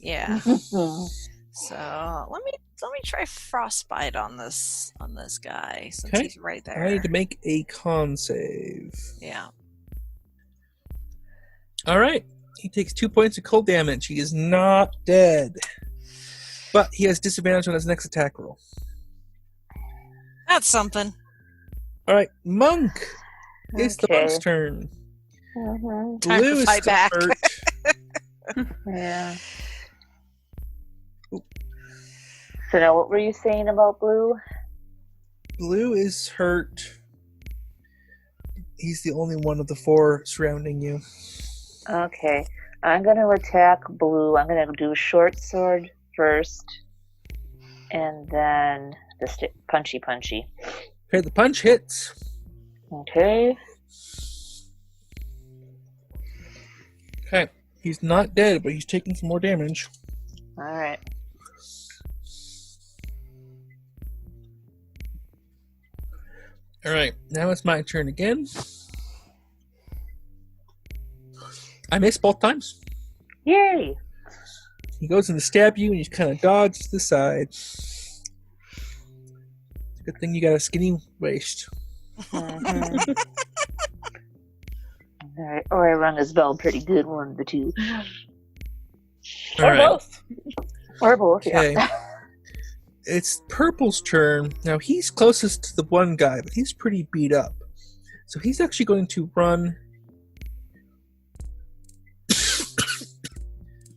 Yeah. So let me try Frostbite on this guy since he's right there. I need to make a con save. Yeah. All right. He takes 2 points of cold damage. He is not dead, but he has disadvantage on his next attack roll. That's something. All right, Monk. It's the monk's turn. Time Blue to is fight still back. hurt. Yeah. So now, what were you saying about Blue? Blue is hurt. He's the only one of the 4 surrounding you. Okay. I'm going to attack Blue. I'm going to do short sword first. And then the punchy. Okay, the punch hits. Okay. Okay. He's not dead, but he's taking some more damage. Alright. Alright, now it's my turn again. I missed both times. Yay! He goes in to stab you, and you kind of dodge to the side. It's a good thing you got a skinny waist. Mm-hmm. Alright, or I rung his bell pretty good, one of the two. Or both. Or both, okay. Yeah. It's Purple's turn. Now, he's closest to the one guy, but he's pretty beat up. So he's actually going to run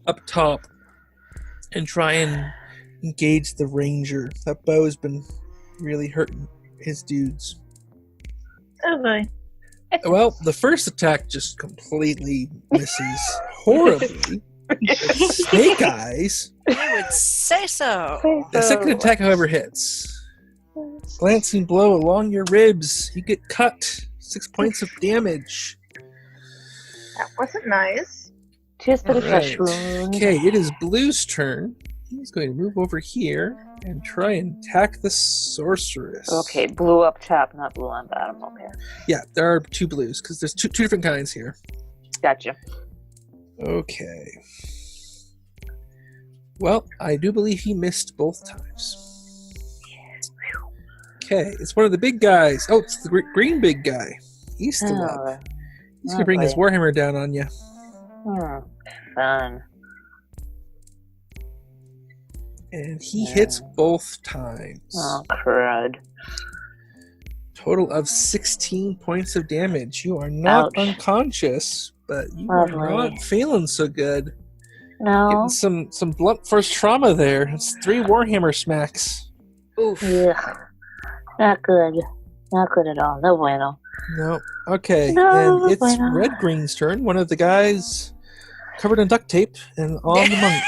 up top and try and engage the ranger. That bow has been really hurting his dudes. Oh boy. Well, the first attack just completely misses horribly. Snake eyes. I would say so. The second attack, however, hits. Glancing blow along your ribs. You get cut. 6 points of damage. That wasn't nice. Just for the Alright. flesh wound. Okay, it is Blue's turn. He's going to move over here and try and attack the sorceress. Okay, Blue up top, not Blue on bottom. Okay. Yeah, there are 2 blues because there's two different kinds here. Gotcha. Okay. Well, I do believe he missed both times. Okay, it's one of the big guys. Oh, it's the green big guy. He's still up. He's going to bring his Warhammer down on you. Fun. And he hits both times. Oh, crud. Total of 16 points of damage. You are not Ouch. unconscious, but you Lovely. are not feeling so good. No. Getting some blunt force trauma there. It's 3 Warhammer smacks. Oof. Ugh. Not good. Not good at all. No bueno. No. Okay. No and it's bueno. Red Green's turn. One of the guys covered in duct tape and on the monk.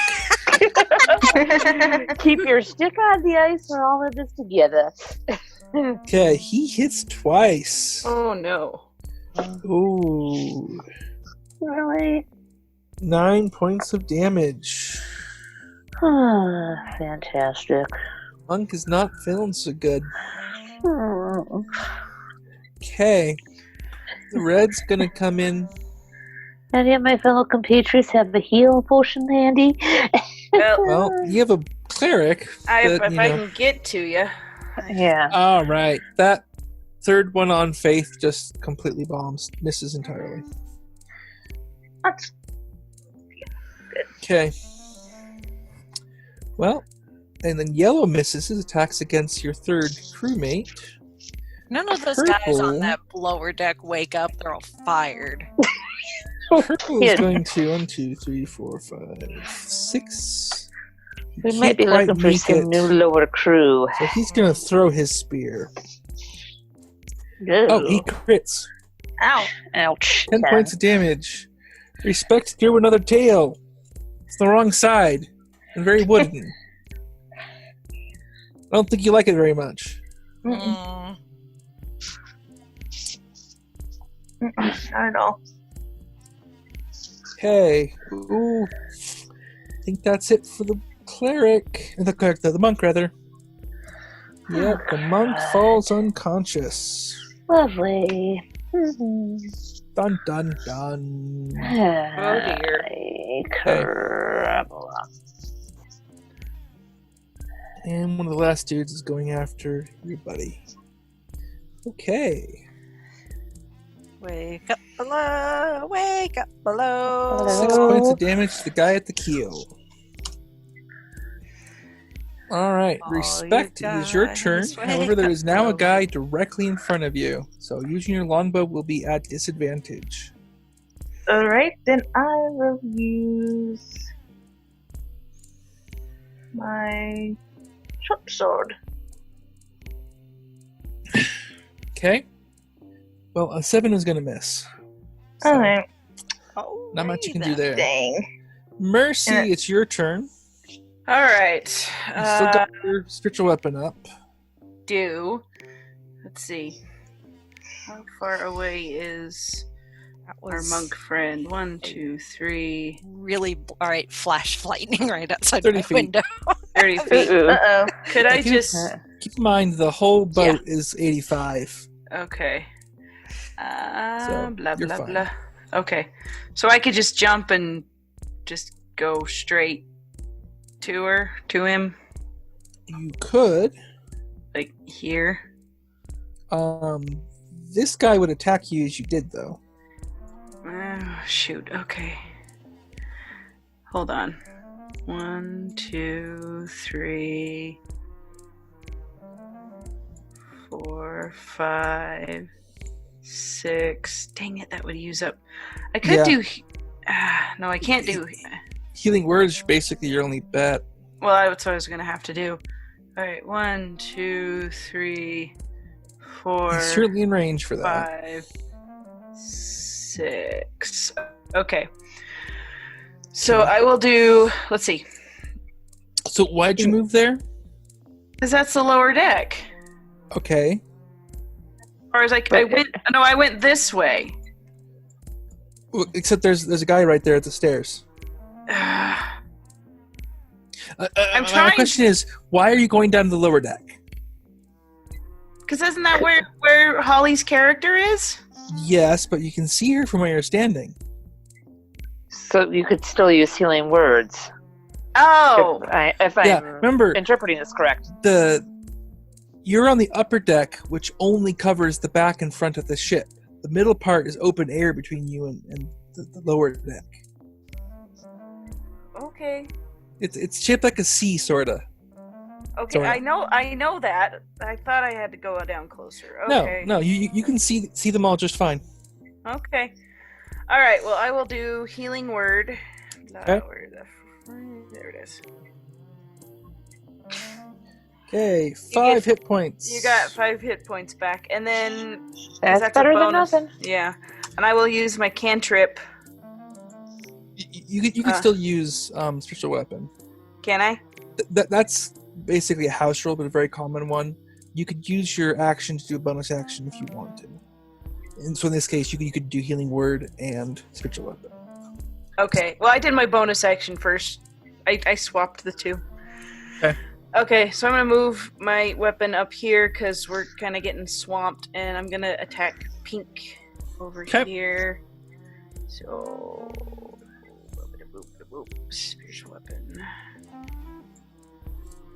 Keep your stick on the ice for all of this together. Okay, he hits twice. Oh no. Ooh. Really? 9 points of damage. Fantastic. Monk is not feeling so good. Hmm. Okay. The Red's gonna come in. Any of my fellow compatriots have a heal potion handy? Well, you have a cleric. If but, I can get to you. Yeah. All right. That third one on Faith just completely bombs. Misses entirely. That's Okay. Well, and then Yellow misses his attacks against your third crewmate. None of those guys on that lower deck wake up. They're all fired. Purple is going to 1, 2, 3, 4, 5, 6. We might be looking for some new lower crew. So he's going to throw his spear. No. Oh, he crits. ow. Ouch. 10 points of damage. Respect grew another tail. It's the wrong side. And very wooden. I don't think you like it very much. Mm. Not at all. Okay. Ooh. I think that's it for the cleric. The monk, rather. Yep, the monk falls unconscious. Lovely. Mm-hmm. Dun dun dun. Oh dear. And one of the last dudes is going after your buddy. Okay. Wake up below, wake up below. 6 points of damage to the guy at the keel. Alright, All respect. you It is your guys turn. wake However, there up is now a below. guy directly in front of you. So using your longbow will be at disadvantage. Alright, then I will use my short sword. Okay. Well, a 7 is going to miss. So, Alright, not much you can do Alrighty there. dang. Mercy, Yeah. it's your turn. All right. You still got your spiritual weapon up. Let's see. How far away is That our was monk friend? 1, 2, 3, really all right. Flash lightning right outside 30 my feet. window. 30 feet. Uh-oh. Uh-oh. Could I If you- just? Keep in mind, the whole boat is 85. Okay. So, Blah you're blah fine. blah. Okay, so I could just jump and just go straight to him, You could. like here. This guy would attack you as you did, though. Oh, shoot. Okay. Hold on. 1, 2, 3, 4, 5, 6. Dang it, that would use up. I could Yeah. do. No, I can't do. Healing words are basically your only bet. Well, that's what I was gonna have to do. All right, 1, 2, 3, 4, He's certainly in range for that. 5, 6. Okay. So I will do. Let's see, So why'd you move there? because that's the lower deck. Okay. Or as I went. No, I went this way. Well, except there's a guy right there at the stairs. Because My trying- question is, why are you going down to the lower deck? isn't that where Holly's character is? Yes, but you can see her from where you're standing. So you could still use healing words. Oh, If I'm Yeah, remember interpreting this correct. you're on the upper deck, which only covers the back and front of the ship. The middle part is open air between you and the lower deck. okay. It's shaped like a C, sorta. Okay, So, I know that. I thought I had to go down closer. Okay. No, you can see them all just fine. Okay. All right. Well, I will do healing word. Okay. There it is. Okay, 5 hit points. You got 5 hit points back, and then That's better a bonus. than nothing. Yeah, and I will use my cantrip. You can still use special weapon. Can I? That's basically a house rule, but a very common one. You could use your action to do a bonus action if you want to. And so in this case, you could do healing word and spiritual weapon. Okay. Well, I did my bonus action first. I swapped the two. Okay. Okay, so I'm gonna move my weapon up here because we're kind of getting swamped, and I'm gonna attack Pink over here. So, spiritual weapon.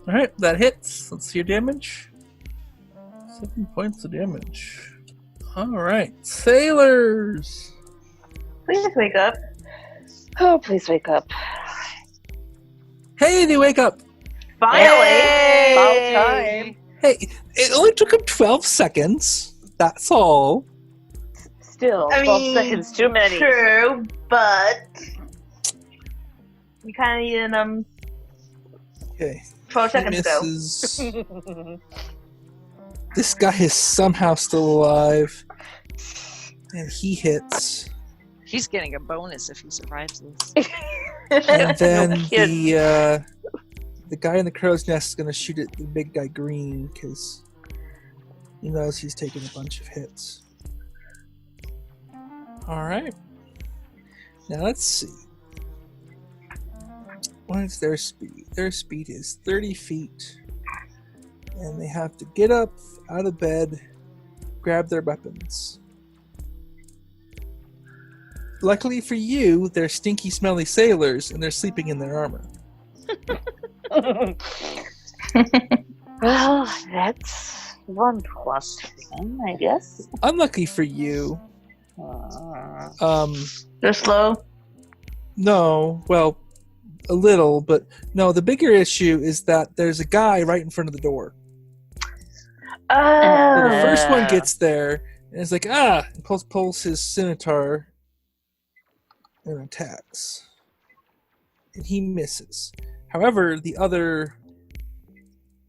All right, that hits. Let's see your damage. 7 points of damage. All right, sailors. Please wake up. Oh, please wake up. Hey, they wake up. Finally! About time. Hey, it only took them 12 seconds. That's all. Still, 12 seconds too many. True, but you kind of needed them Okay. 12 seconds ago. Misses. This guy is somehow still alive. And he hits. He's getting a bonus if he survives this. And then No the guy in the crow's nest is going to shoot at the big guy green because he knows he's taken a bunch of hits. Alright. Now let's see. What is their speed? Their speed is 30 feet. And they have to get up out of bed, grab their weapons. Luckily for you, they're stinky, smelly sailors, and they're sleeping in their armor. Well, that's 1 plus 1, I guess. Unlucky for you. They're slow. No, well, a little, but no, the bigger issue is that there's a guy right in front of the door. So the first one gets there, and it's like, and pulls his scimitar and attacks. And he misses. However, the other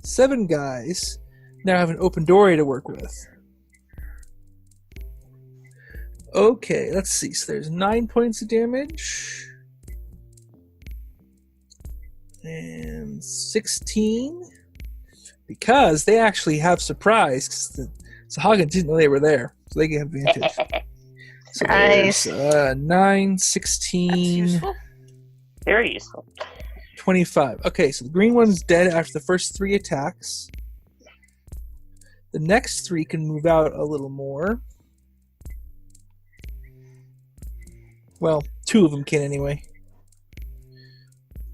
7 guys now have an open doorway to work with. Okay, let's see. So there's 9 points of damage. And 16. Because they actually have surprise. Because the Sahagin didn't know they were there. So they get advantage. So Nice. there's 9, 16. That's useful. Very useful. 25. Okay, so the green one's dead after the first 3 attacks. The next 3 can move out a little more. Well, 2 of them can anyway.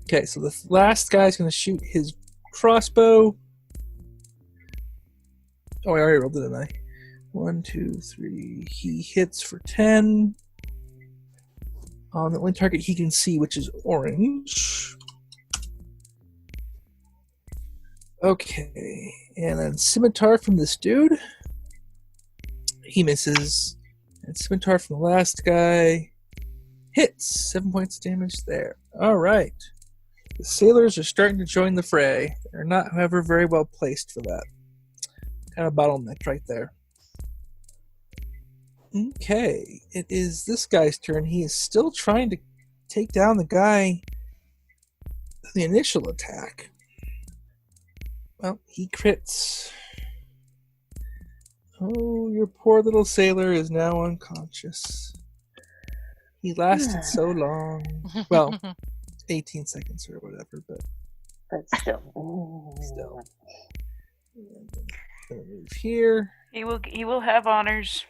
Okay, so the last guy's going to shoot his crossbow. Oh, I already rolled it, didn't I? 1, 2, 3. He hits for 10. On the only target he can see, which is orange. Okay, and then scimitar from this dude. He misses. And scimitar from the last guy hits. 7 points of damage there. Alright. The sailors are starting to join the fray. They're not, however, very well placed for that. Kind of bottlenecked right there. Okay, it is this guy's turn. He is still trying to take down the guy in the initial attack. Well, he crits. Oh, your poor little sailor is now unconscious. He lasted so long. Well, 18 seconds or whatever, but still. Still. Gonna move here. He will have honors.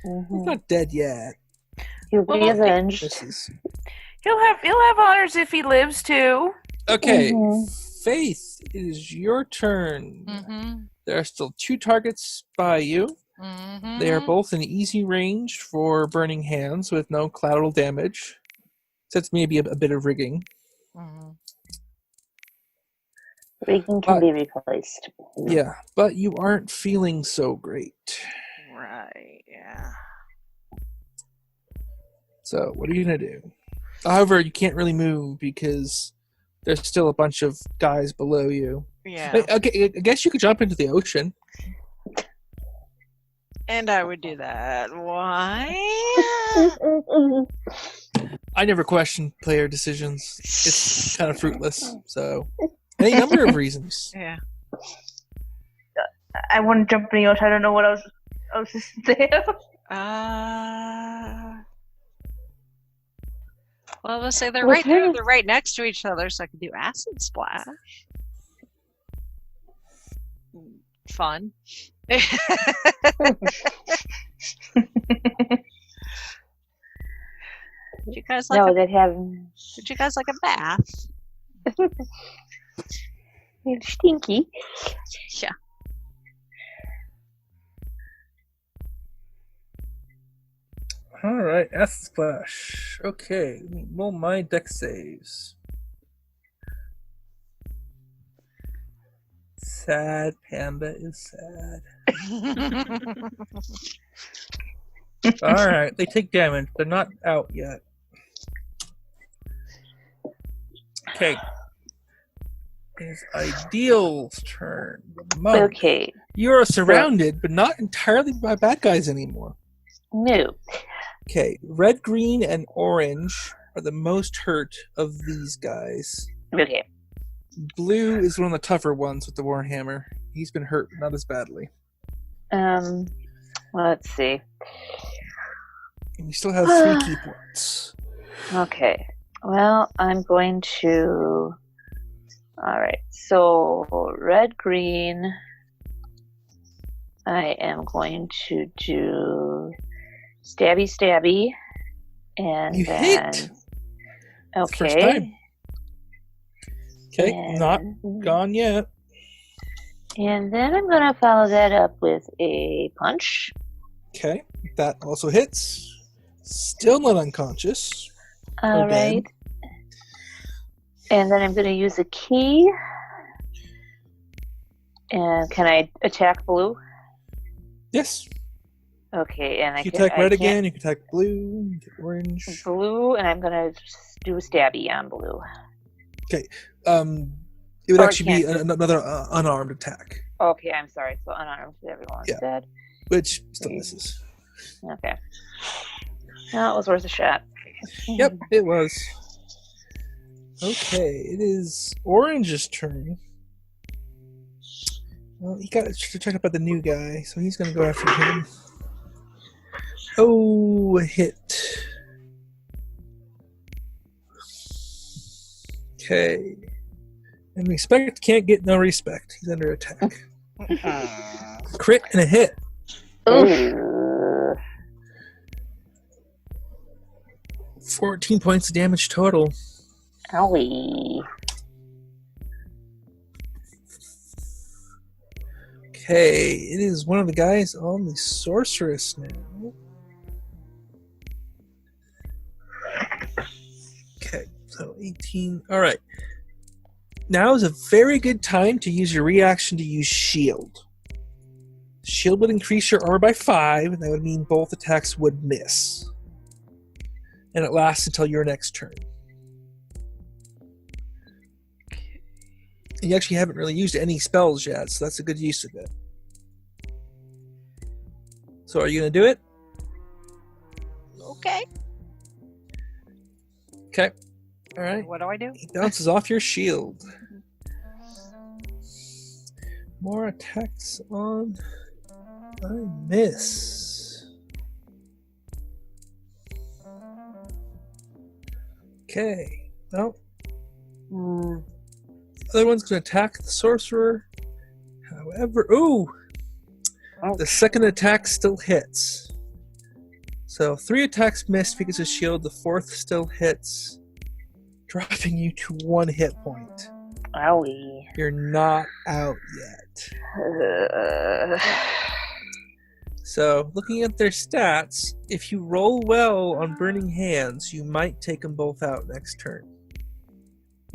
He's not dead yet. He'll be avenged. He'll have honors if he lives too. Okay, Faith, it is your turn. There are still 2 targets by you. They are both in easy range for burning hands with no collateral damage. So it's maybe a bit of rigging. Regan can be replaced. Yeah, but you aren't feeling so great. Right, yeah. So, what are you going to do? However, you can't really move because there's still a bunch of guys below you. Yeah. Okay, I guess you could jump into the ocean. And I would do that. Why? I never question player decisions. It's kind of fruitless. So, any number of reasons. Yeah. I want to jump in the ocean. I don't know what else to say. Well, let's say they're Well, right there. They're right next to each other, so I could do acid splash. Fun. Would you guys like? No, Would you guys like a bath? It's stinky. Yeah. All right, acid splash. Okay, roll my deck saves. Sad panda is sad. All right, they take damage. They're not out yet. Okay. It's Ideal's turn. Monk. Okay. You are surrounded, but not entirely by bad guys anymore. No. Okay, red, green, and orange are the most hurt of these guys. Okay. Blue is one of the tougher ones with the Warhammer. He's been hurt, but not as badly. Let's see. And you still have 3 key points. Okay. Well, I'm going to... Alright, so red, green... I am going to do stabby, and You then... hit! Okay. First time. Okay, And- not gone yet. And then I'm going to follow that up with a punch. Okay, that also hits. Still not unconscious. All Again. right. And then I'm going to use a key. And can I attack blue? Yes. Okay, and You can attack red again, you can attack blue, you can orange. Blue, and I'm going to do a stabby on blue. Okay. It would Or actually be can't- another unarmed attack, Okay, I'm sorry. So unarmed, everyone's Yeah. dead. which still misses. Okay. No, it was worth a shot. Yep, it was. Okay, it is Orange's turn. Well, he got to check about the new guy, so he's going to go after him. Oh, a hit. Okay. And respect can't get no respect. He's under attack. Crit and a hit. Ooh. 14 points of damage total. Owie. Okay, it is one of the guys on the sorceress now. Okay, so 18. Alright. Now is a very good time to use your reaction to use shield. Shield would increase your armor by 5, and that would mean both attacks would miss. And it lasts until your next turn. You actually haven't really used any spells yet, so that's a good use of it. So are you going to do it? Okay. Okay. All right. What do I do? He bounces off your shield. More attacks on... I miss. Okay. Well. The other one's going to attack the sorcerer. However... Ooh! The second attack still hits. So 3 attacks missed because of shield. The 4th still hits. Dropping you to 1 hit point. Owie. You're not out yet. So, looking at their stats, if you roll well on Burning Hands, you might take them both out next turn.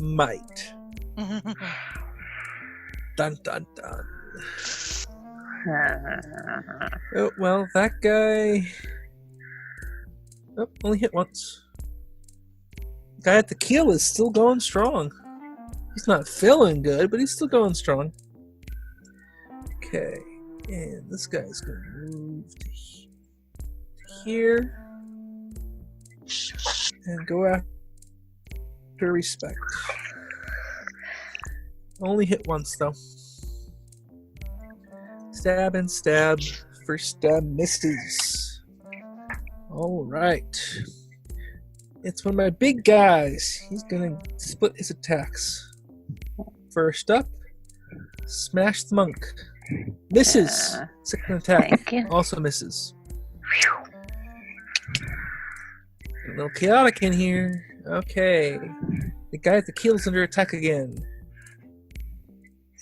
Might. Dun dun dun. Oh, well, that guy... Oh, only hit once. The guy at the keel is still going strong. He's not feeling good, but he's still going strong. Okay, and this guy's going to move to here. And go after respect. Only hit once, though. Stab and stab. First stab misses. Alright. It's one of my big guys. He's gonna split his attacks. First up, smash the monk. Misses. Second attack also misses. A little chaotic in here. Okay. The guy at the keel's under attack again.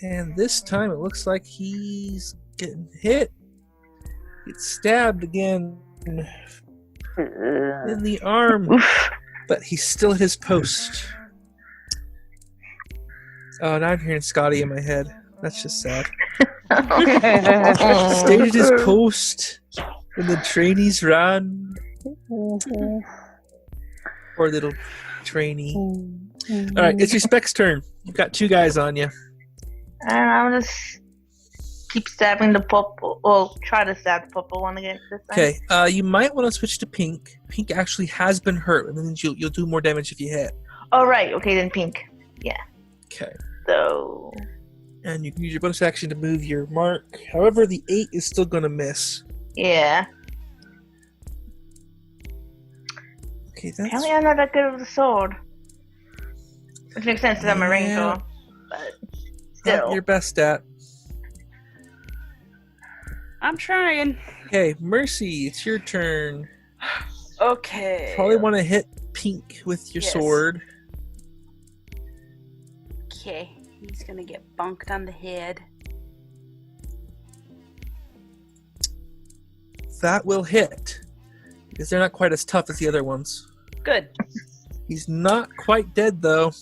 And this time it looks like he's getting hit. Gets stabbed again in the arm. But he's still at his post. Oh, now I'm hearing Scotty in my head. That's just sad. Stayed at his post when the trainees run. Poor little trainee. Alright, it's Respect's turn. You've got two guys on you. And I'm gonna keep stabbing the purple. Well, try to stab the purple one again this time. Okay, you might want to switch to pink. Pink actually has been hurt, and then you'll do more damage if you hit. Oh, right. Okay, then pink. Yeah. Okay. So... And you can use your bonus action to move your mark. However, the 8 is still going to miss. Yeah. Okay, that's... Apparently I'm not that good with the sword. Which makes sense because I'm a ranger. But still. Not your best stat. I'm trying. Okay, Mercy, it's your turn. Okay. Probably want to hit pink with your sword. Okay, he's gonna get bonked on the head. That will hit. Because they're not quite as tough as the other ones. Good. He's not quite dead, though.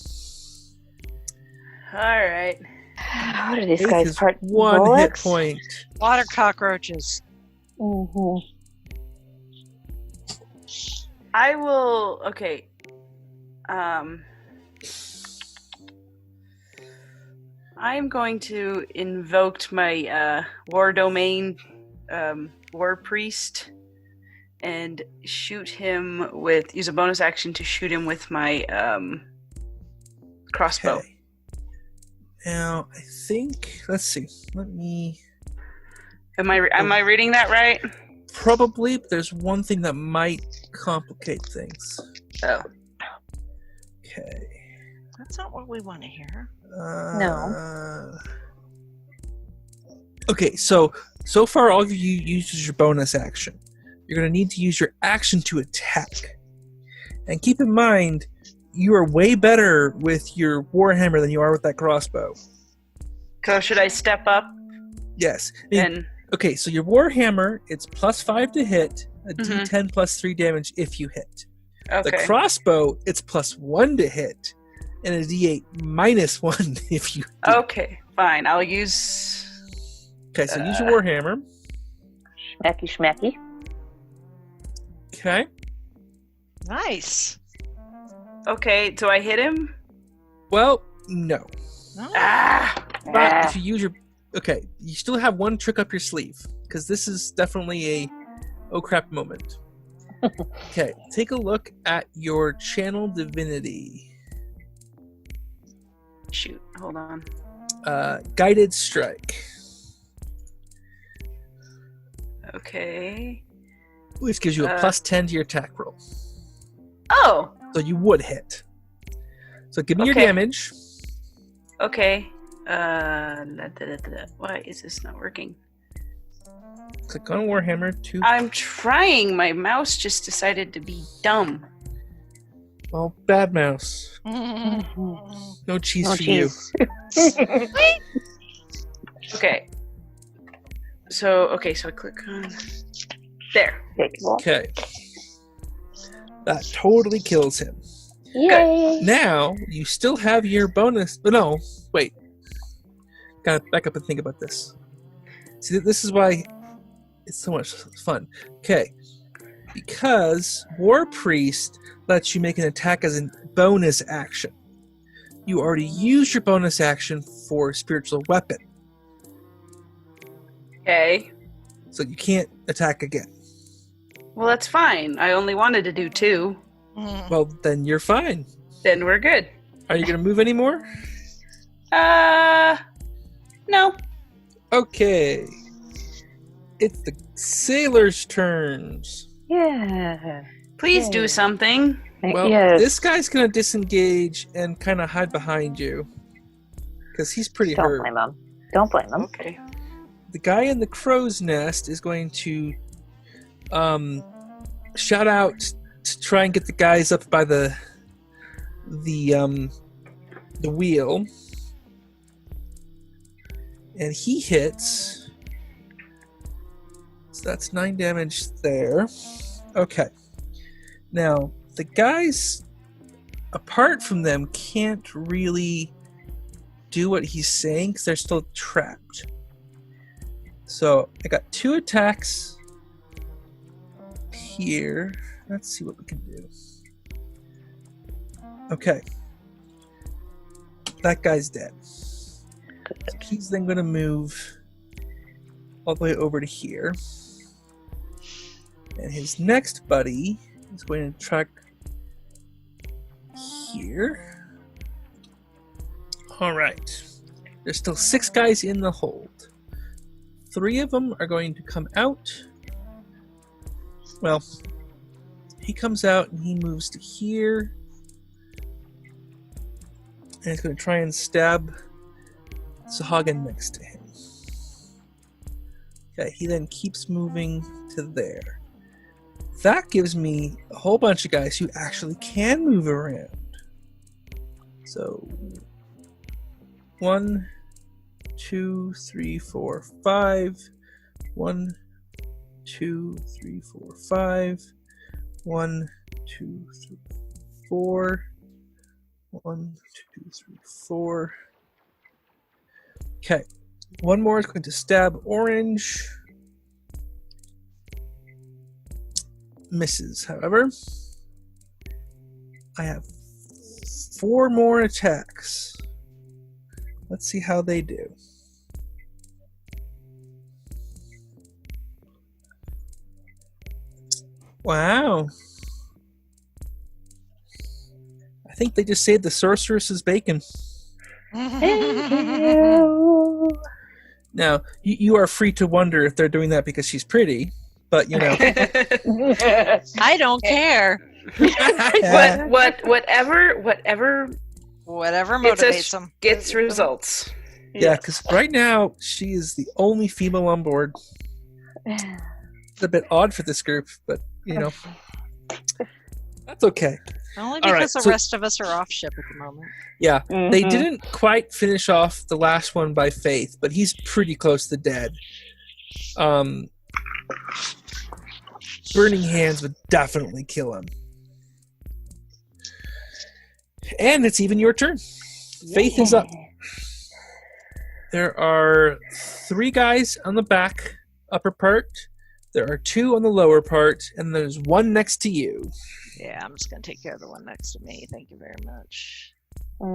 Alright. What are these guys? Part one bullets? hit point. Water cockroaches. Mm-hmm. I will... Okay. I'm going to invoke my war domain war priest and shoot him with... Use a bonus action to shoot him with my crossbow. Okay. Now, I think... Let's see. Let me... Am I reading that right? Probably, but there's one thing that might complicate things. Oh. Okay. That's not what we want to hear. No. Okay, so far all of you used is your bonus action. You're going to need to use your action to attack. And keep in mind, you are way better with your warhammer than you are with that crossbow. So should I step up? Yes. And okay, so your warhammer, it's +5 to hit, a d10 +3 damage if you hit. okay. The crossbow, it's +1 to hit, and a d8 -1 if you do. Okay, fine. I'll use... Okay, so use your warhammer. Schmacky schmacky. Okay. Nice. Okay, do I hit him? Well, no. Ah! But if you use your... Okay, you still have one trick up your sleeve, because this is definitely a oh crap moment. Okay, take a look at your channel divinity. Shoot, hold on. Guided strike. Okay. Which gives you a +10 to your attack roll. Oh! So you would hit. So give me your Okay. damage. Okay. Why is this not working? Click on Warhammer to... I'm trying. My mouse just decided to be dumb. Well, bad mouse. No cheese Oh, for you. Okay. So I click on... There. Okay. That totally kills him. Yay! Now, you still have your bonus... No, wait. Gotta back up and think about this. See, this is why it's so much fun. Okay. Because War Priest lets you make an attack as a bonus action. You already used your bonus action for Spiritual Weapon. Okay. So you can't attack again. Well, that's fine. I only wanted to do 2. Well, then you're fine. Then we're good. Are you going to move anymore? No. Okay. It's the sailors' turns. Yeah. Please Yay. do something. Well, yes. this guy's going to disengage and kind of hide behind you. Because he's pretty Don't hurt. blame him. Don't blame him. Okay. The guy in the crow's nest is going to shout out to try and get the guys up by the wheel. And he hits. So that's 9 damage there. Okay. Now, the guys, apart from them, can't really do what he's saying because they're still trapped. So, I got 2 attacks here. Let's see what we can do. Okay. That guy's dead. So he's then going to move all the way over to here. And his next buddy is going to track here. Alright. There's still 6 guys in the hold. 3 of them are going to come out. Well, he comes out and he moves to here. And he's going to try and stab Sahagin next to him. Okay, he then keeps moving to there. That gives me a whole bunch of guys who actually can move around. So, 1, 2, 3, 4, 5. 1, 2, 3, 4, 5. 1, 2, 3, 4. 1, 2, 3, 4. Okay. One more is going to stab orange. Misses, however. I have 4 more attacks. Let's see how they do. Wow. I think they just saved the sorceress's bacon. Thank you. Now, you are free to wonder if they're doing that because she's pretty, but you know. I don't care. Whatever Motivates them. gets results. Yeah, because right now she is the only female on board. It's a bit odd for this group, but you know, that's okay. Only because the rest of us are off ship at the moment. Yeah, they didn't quite finish off the last one by Faith, but he's pretty close to dead. Burning Hands would definitely kill him. And it's even your turn. Faith is up. There are 3 guys on the back upper part. There are 2 on the lower part, and there's 1 next to you. Yeah, I'm just gonna take care of the one next to me. Thank you very much. Do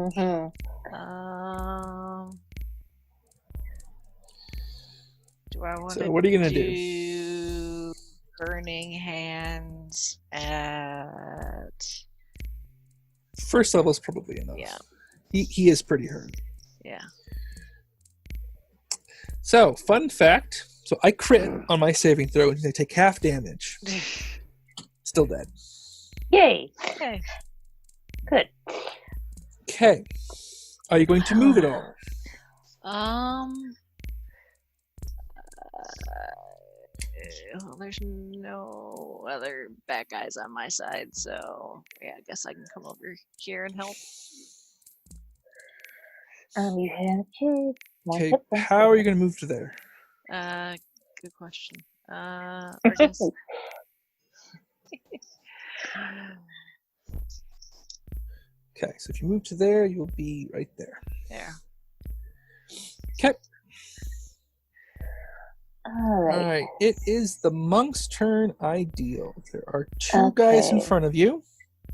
I want to? So what are you gonna do? Burning Hands at First level is probably enough. Yeah. He is pretty hurt. Yeah. So, fun fact. So I crit on my saving throw and I take half damage. Still dead. Yay. Okay. Good. Okay. Are you going to move at all? Well, there's no other bad guys on my side, so yeah, I guess I can come over here and help. You have Okay, how are you going to move to there? Good question. Or just... Okay, so if you move to there, you'll be right there. There. Okay. Alright. Alright, it is the monk's turn. Ideal. There are two guys in front of you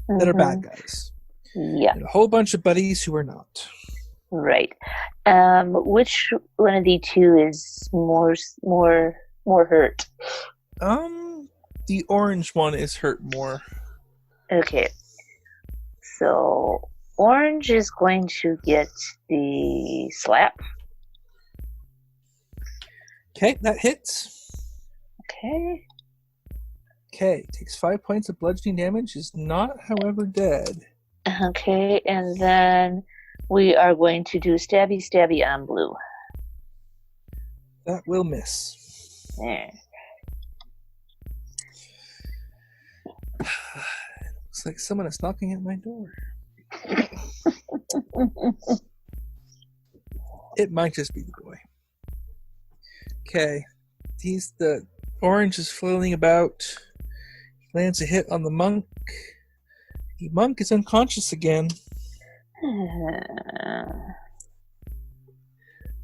that are bad guys. Yeah. And a whole bunch of buddies who are not. Right. Which one of the two is more hurt? The orange one is hurt more. Okay. So orange is going to get the slap. Okay, that hits. Okay. Okay, takes 5 points of bludgeoning damage, is not, however, dead. Okay, and then we are going to do stabby on blue. That will miss. There. Looks like someone is knocking at my door. It might just be the boy. Okay, the orange is flailing about. Lands a hit on the monk. The monk is unconscious again.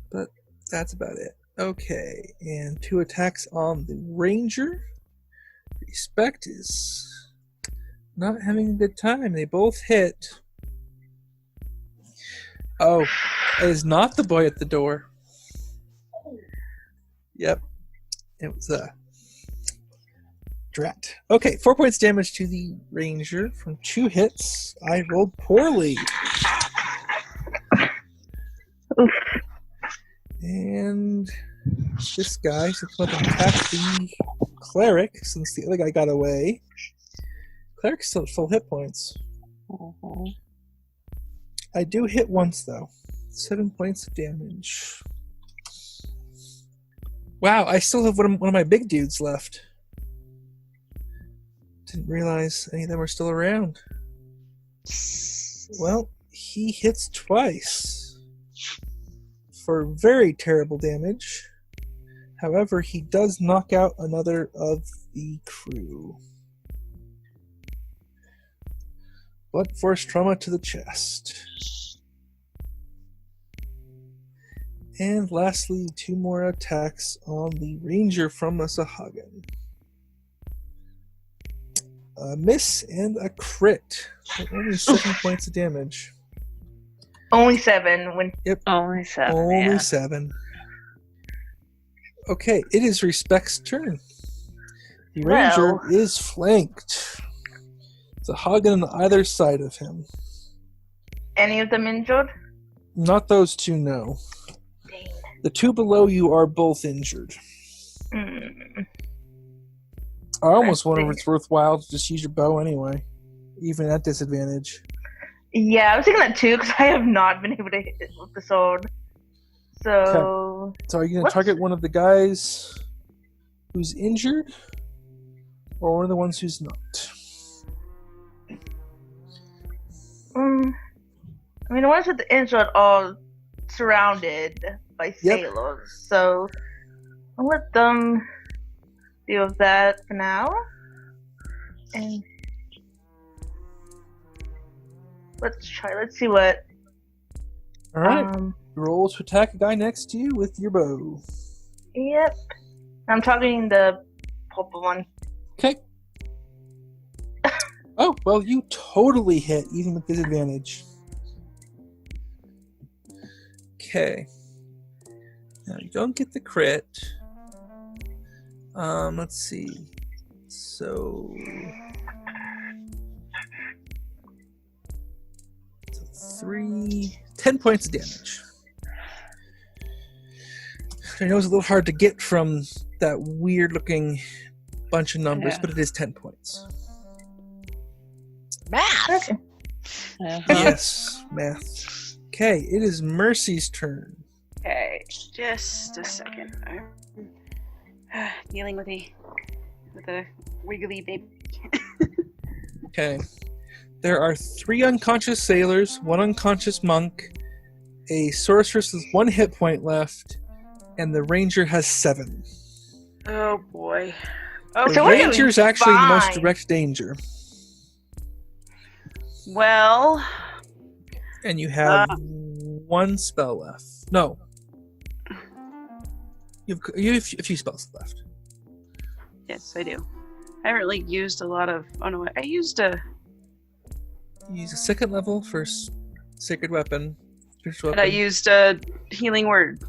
But that's about it. Okay, and 2 attacks on the ranger. Respect is not having a good time. They both hit. Oh, it is not the boy at the door. Yep. It was a drat. Okay, 4 points damage to the ranger from 2 hits. I rolled poorly. Oof. And this guy should come up and attack the cleric since the other guy got away. Cleric's still at full hit points. I do hit once though. 7 points of damage. Wow, I still have one of my big dudes left. Didn't realize any of them were still around. Well, he hits twice for very terrible damage. However, he does knock out another of the crew. Blunt force trauma to the chest. And lastly, 2 more attacks on the ranger from the Sahagin. A miss and a crit. But only 7 points of damage. Only 7. Yep. Only 7. Only 7. Okay, it is Respect's turn. The ranger is flanked. Sahagin on either side of him. Any of them injured? Not those two, no. The 2 below you are both injured. I almost wonder if it's worthwhile to just use your bow anyway, even at disadvantage. Yeah, I was thinking that too, because I have not been able to hit it with the sword. So... Okay. So are you going to target one of the guys who's injured, or one of the ones who's not? I mean, the ones with the injured are surrounded by sailors, so I'll let them deal with that for now. And let's see what. Alright. Roll to attack a guy next to you with your bow. Yep. I'm targeting the purple one. Okay. Oh, well, you totally hit, even with disadvantage. Okay. Now, you don't get the crit. Let's see. So 10 points of damage. I know it's a little hard to get from that weird-looking bunch of numbers, but it is 10 points. Math! Yes, math. Okay, it is Mercy's turn. Okay, just a second. I'm dealing with a wiggly baby. Okay. There are 3 unconscious sailors, 1 unconscious monk, a sorceress with 1 hit point left, and the ranger has 7. Oh boy. Oh, The so we're ranger's doing actually the most fine. direct danger. Well, And you have 1 spell left. No. You have a few spells left. Yes, I do. I haven't really used a lot of. Oh no, I used a. You use a second level for sacred weapon. Spiritual And I weapon. used a healing word.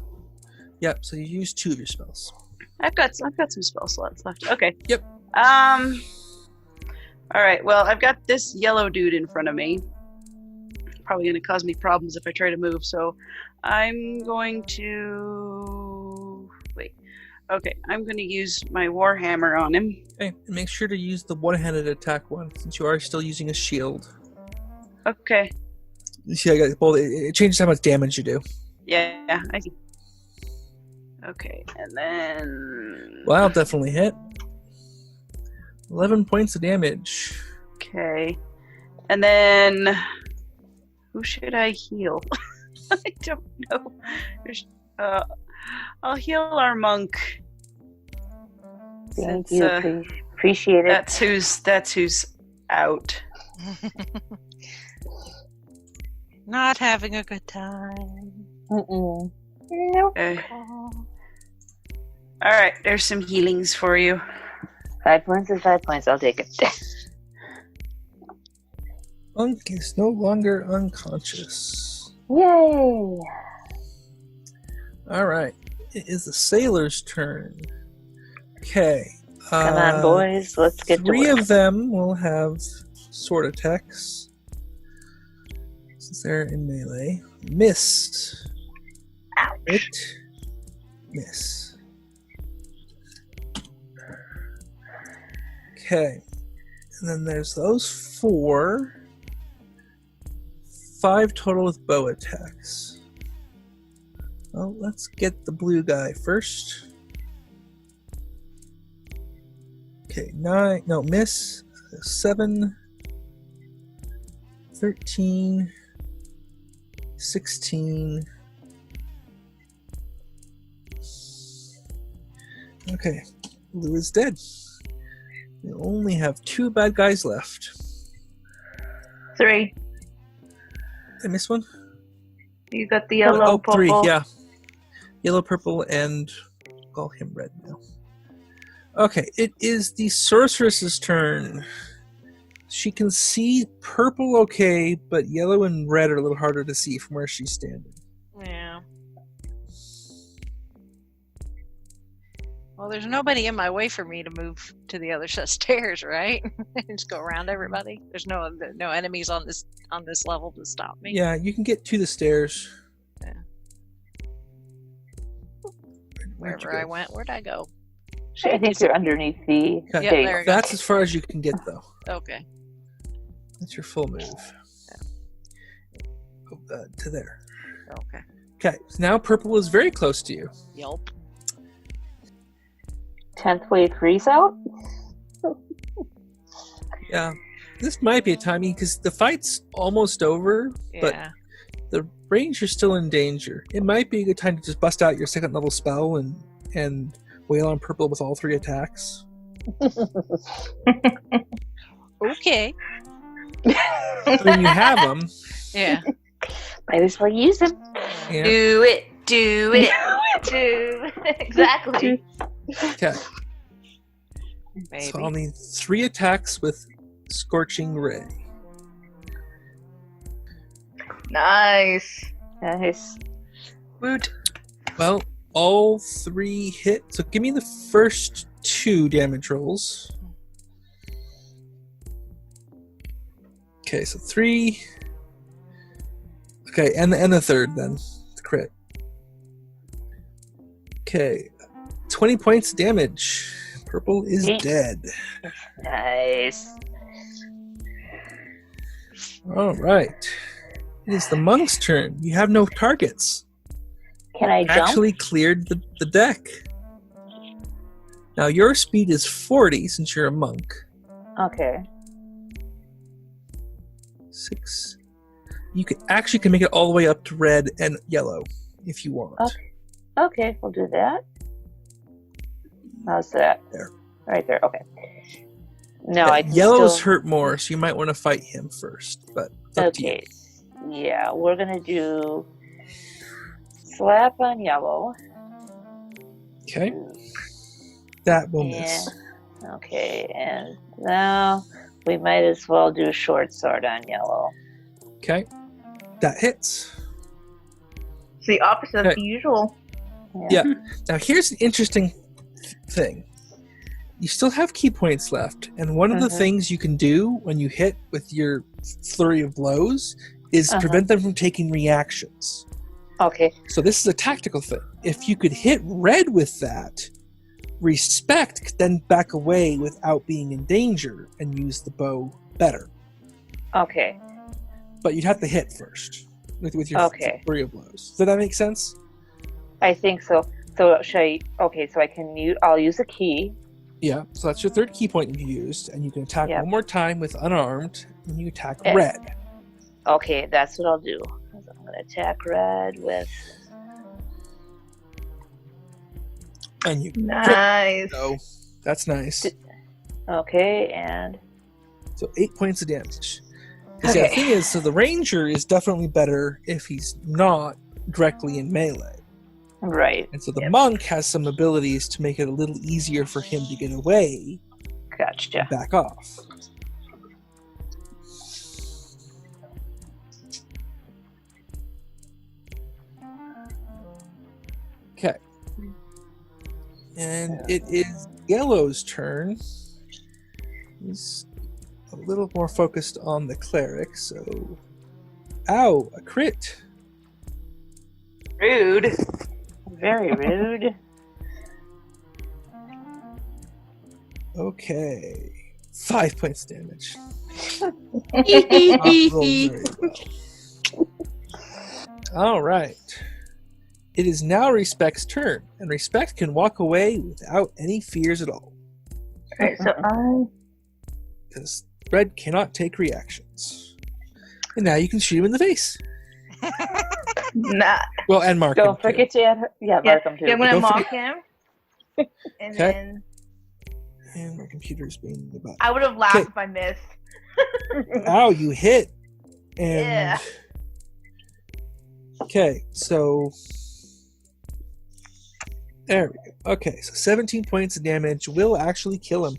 Yep. So you use 2 of your spells. I've got some spell slots left. Okay. Yep. All right. Well, I've got this yellow dude in front of me. Probably going to cause me problems if I try to move. So I'm going to wait. Okay, I'm going to use my warhammer on him. Okay. And make sure to use the one-handed attack one, since you are still using a shield. Okay. You see, I got both. It changes how much damage you do. Yeah, I see. Okay, and then. Well, I'll definitely hit. 11 points of damage. Okay, and then who should I heal? I don't know. I'll heal our monk. Thank Since, you. Appreciate it. That's who's out. Not having a good time. Mm-mm. Nope. All right, there's some healings for you. 5 points is 5 points. I'll take it. Monk is no longer unconscious. Yay! Alright. It is the sailor's turn. Okay. Come on, boys. Let's get to 3 work. of them will have sword attacks. Since they're in melee. Missed. Ouch. Hit. Miss. Okay. And then there's those 4. 5 total with bow attacks. Well, let's get the blue guy first. Okay, 9. No, miss. 7. 13. 16. Okay, blue is dead. We only have 2 bad guys left. 3. Did I miss one? You got the yellow, purple. 3, yeah. Yellow, purple, and I'll call him red now. Okay, it is the sorceress's turn. She can see purple okay, but yellow and red are a little harder to see from where she's standing. Yeah. Well, there's nobody in my way for me to move to the other set of stairs, right? Just go around everybody. There's no enemies on this level to stop me. Yeah, you can get to the stairs. Yeah. Where'd you Wherever go? I went, where'd I go? I think you're underneath the Okay, Yep, thing. there you go. that's as far as you can get, though. Okay. That's your full move. To there. Okay. Okay, so now purple is very close to you. Yelp. 10th wave freeze out? Yeah, this might be a timing because the fight's almost over, but Yeah. the Ranger's still in danger. It might be a good time to just bust out your 2nd level spell and wail on purple with all 3 attacks. Okay. I mean, you have them. Yeah. Might as well use them. Yeah. Do it. Exactly. Okay, Maybe. so I'll need 3 attacks with Scorching Ray. Nice. Nice. Woot. Well, all 3 hit. So give me the first 2 damage rolls. Okay, so 3. Okay, and the third then. The crit. Okay, 20 points damage. Purple is Yeet. dead. Nice. All right. It is the monk's turn. You have no targets. Can I jump? Actually cleared the deck. Now your speed is 40 since you're a monk. Okay. 6. You can make it all the way up to red and yellow if you want. Okay, we'll do that. How's that? There. Right there. Okay. No, Yeah, I can yellow's still... hurt more, so you might want to fight him first. But it's up to you. Okay. Yeah, we're gonna do slap on yellow. Okay. That will miss. Okay, and now we might as well do short sword on yellow. Okay. That hits. It's the opposite Okay. of the usual. Yeah. Now here's an interesting thing. You still have key points left, and one of the things you can do when you hit with your flurry of blows is prevent them from taking reactions. Okay. So this is a tactical thing. If you could hit red with that, Respect could then back away without being in danger and use the bow better. Okay. But you'd have to hit first with your flurry of blows. Does that make sense? I think so. So should I? Okay, so I can use. I'll use a key. Yeah. So that's your third key point you used, and you can attack one more time with unarmed, and you attack red. Okay, that's what I'll do. I'm going to attack red with. And you nice. So that's nice. Okay, and so 8 points of damage. Because the thing is, so the ranger is definitely better if he's not directly in melee. Right. And so the monk has some abilities to make it a little easier for him to get away. Gotcha. And back off. Okay. And it is Yellow's turn. He's a little more focused on the cleric, so... Ow! A crit! Rude. Very rude. Okay. 5 points damage. Alright. It is now Respect's turn, and Respect can walk away without any fears at all. Alright, so Because Red cannot take reactions. And now you can shoot him in the face. Nah. Well, and mark Don't him forget to add. Yeah, mark him too. Yeah, I'm gonna Don't mark forget- him. And then And my computer's being the butt. I would have laughed if I missed. Ow, you hit. And Yeah. okay, so there we go. Okay, so 17 points of damage will actually kill him.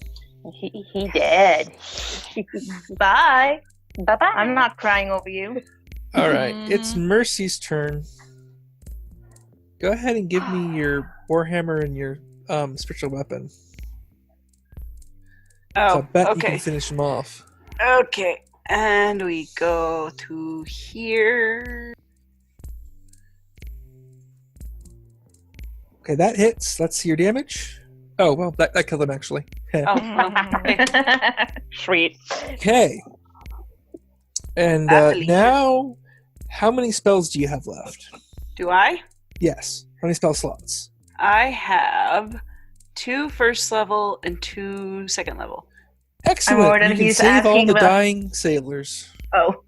He dead. Bye. Bye bye. I'm not crying over you. Alright, it's Mercy's turn. Go ahead and give me your Warhammer and your spiritual weapon. Oh, So I bet you okay. can finish him off. Okay, and we go to here. Okay, that hits. Let's see your damage. Oh, well, that killed him actually. Oh, okay. Sweet. Okay. And Happily. now, how many spells do you have left? Do I? Yes. How many spell slots? I have 2 first level and 2 second level. Excellent. more than You can he's save all asking the about. dying sailors. Oh.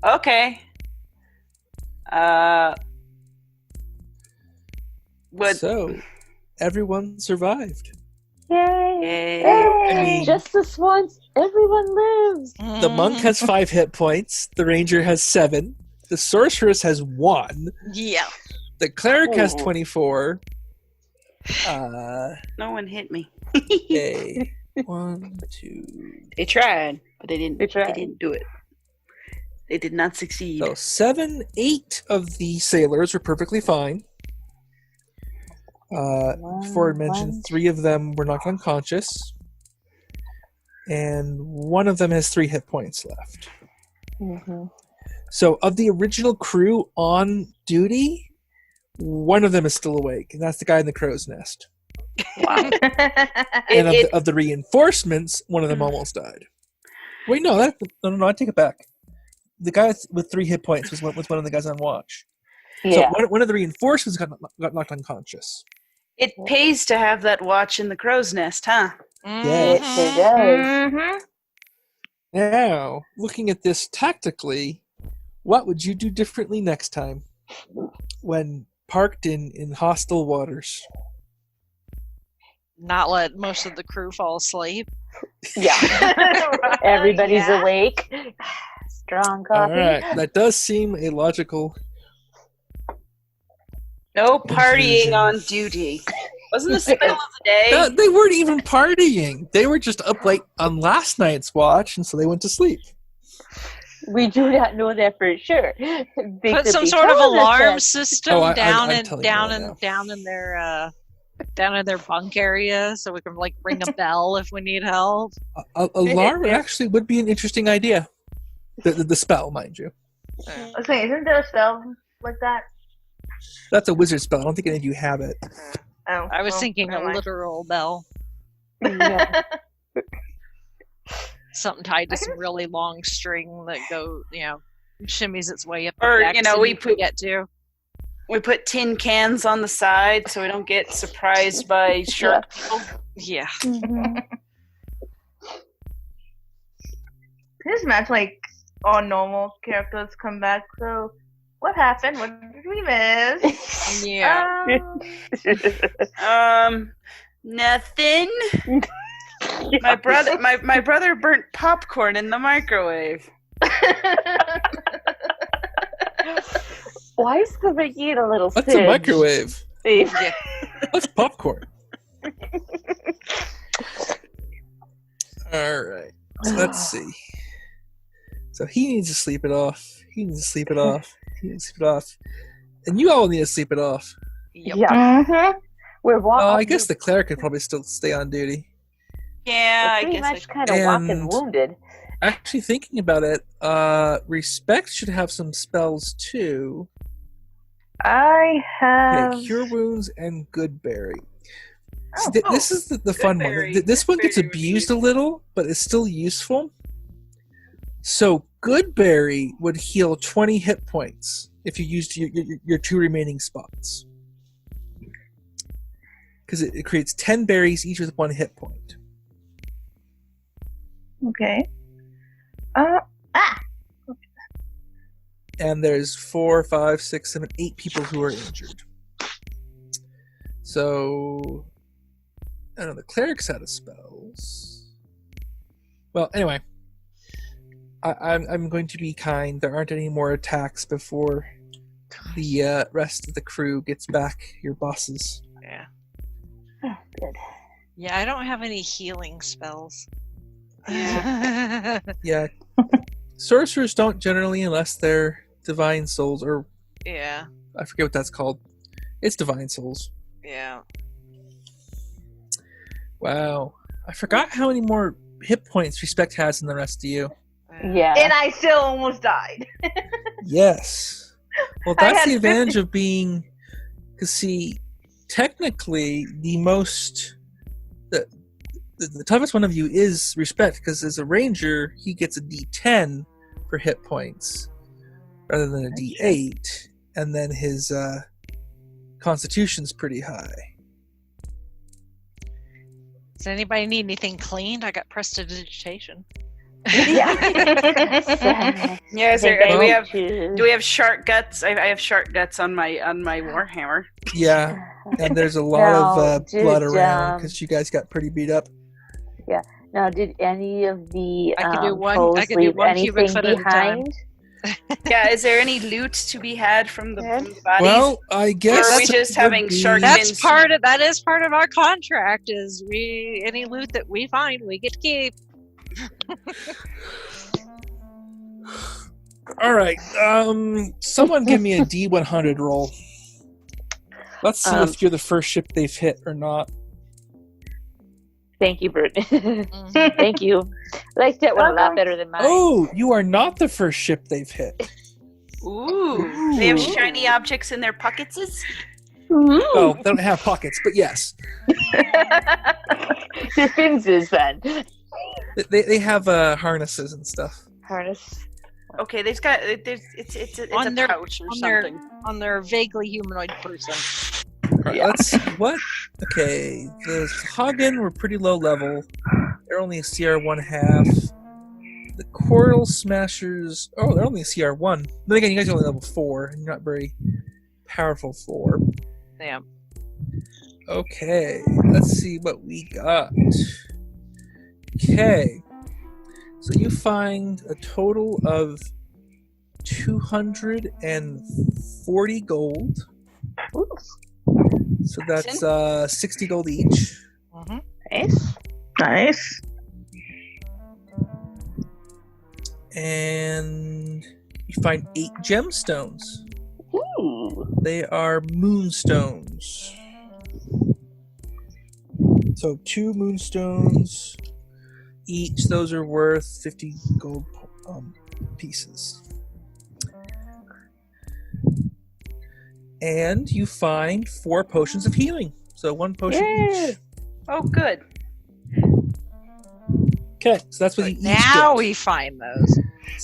Okay. What? So, everyone survived. Yay. Yay. I mean- Just this once, everyone lives. The monk has 5 hit points. The ranger has 7. The sorceress has 1. Yeah. The cleric has Ooh. 24. No one hit me. Okay. 1, 2. They tried, but they didn't. They tried. They didn't do it. They did not succeed. So 7, 8 of the sailors are perfectly fine. Before I mentioned, 3 of them were knocked unconscious. And 1 of them has 3 hit points left. Mm-hmm. So of the original crew on duty, 1 of them is still awake, and that's the guy in the crow's nest. Wow. And of the reinforcements, 1 of them almost died. Wait, no, I take it back. The guy with 3 hit points was one of the guys on watch. Yeah. So one of the reinforcements got knocked unconscious. It pays to have that watch in the crow's nest, huh? It sure does. Mm-hmm. Now, looking at this tactically, what would you do differently next time when parked in hostile waters? Not let most of the crew fall asleep. Yeah. Everybody's awake. Strong All coffee. right, that does seem a logical No partying on duty. Wasn't the spell of the day? They weren't even partying. They were just up late on last night's watch, and so they went to sleep. We do not know that for sure. Put some sort of alarm system down in their bunk area, so we can like ring a bell if we need help. Alarm actually would be an interesting idea. The spell, mind you. Okay, isn't there a spell like that? That's a wizard spell. I don't think any of you have it. Oh, I was thinking a literal bell. Yeah. Something tied to some really long string that shimmies its way up. Or we put tin cans on the side so we don't get surprised by shark people. Yeah. Mm-hmm. This match, like all normal characters come back. So, what happened? What did we miss? Yeah. Nothing. My brother burnt popcorn in the microwave. Why is the Ricky in a little What's a microwave? Yeah. What's popcorn? Alright. So let's see. So he needs to sleep it off. And you all need to sleep it off. Yep. Yeah. Mm-hmm. We're walking. I guess the cleric could probably still stay on duty. Yeah, We're pretty much kind of walking wounded. Actually, thinking about it, Respect should have some spells too. I have Cure Wounds and Goodberry. This is the fun one. This one gets abused a little, but it's still useful. So Goodberry would heal 20 hit points if you used your 2 remaining spots. Because it creates 10 berries, each with 1 hit point. Okay. And there's 4, 5, 6, 7, 8 people who are injured. So, I don't know, the cleric's out of spells. Well, anyway. I'm going to be kind. There aren't any more attacks before the rest of the crew gets back, your bosses. Yeah. Oh, good. Yeah, I don't have any healing spells. Yeah. Yeah. Sorcerers don't generally, unless they're divine souls, or... Yeah. I forget what that's called. It's divine souls. Yeah. Wow. I forgot how many more hit points Respect has than the rest of you. Yeah. And I still almost died. Yes. Well, that's the advantage of being... Because, see, technically, the toughest one of you is Respect, because as a ranger, he gets a D10 for hit points, rather than a D8, and then his constitution's pretty high. Does anybody need anything cleaned? I got prestidigitation. Yeah. Yeah. Do we have shark guts? I have shark guts on my warhammer. Yeah, and there's a lot of blood around because you guys got pretty beat up. Yeah. Now, did any of the I could do one leave cubic anything foot at a time. behind? Yeah, is there any loot to be had from the bodies? Well, I guess or are we just having shark That is part of our contract. Is any loot that we find, we get to keep. All right. Someone give me a D100 roll. Let's see if you're the first ship they've hit or not. Thank you, Bert. Thank you. I like that one a lot better than mine. Oh, you are not the first ship they've hit. Ooh. They have shiny objects in their pockets? Oh, they don't have pockets, but yes. Their fins is then. They have harnesses and stuff. Harness. Okay, it's a pouch or something. On their vaguely humanoid person. Right, let's see. What? Okay, the Hagen were pretty low level. They're only a CR 1/2. The Coral Smashers... Oh, they're only a CR 1. Then again, you guys are only level 4, and you're not very powerful 4. Yeah. Okay, let's see what we got. Okay. So you find a total of 240 gold. So that's 60 gold each. Mm-hmm. Nice. And you find 8 gemstones. Ooh. They are moonstones. So 2 moonstones each. Those are worth 50 gold pieces. And you find 4 potions of healing. So 1 potion each. Oh, good. Okay, so that's what you each Now get. we find those.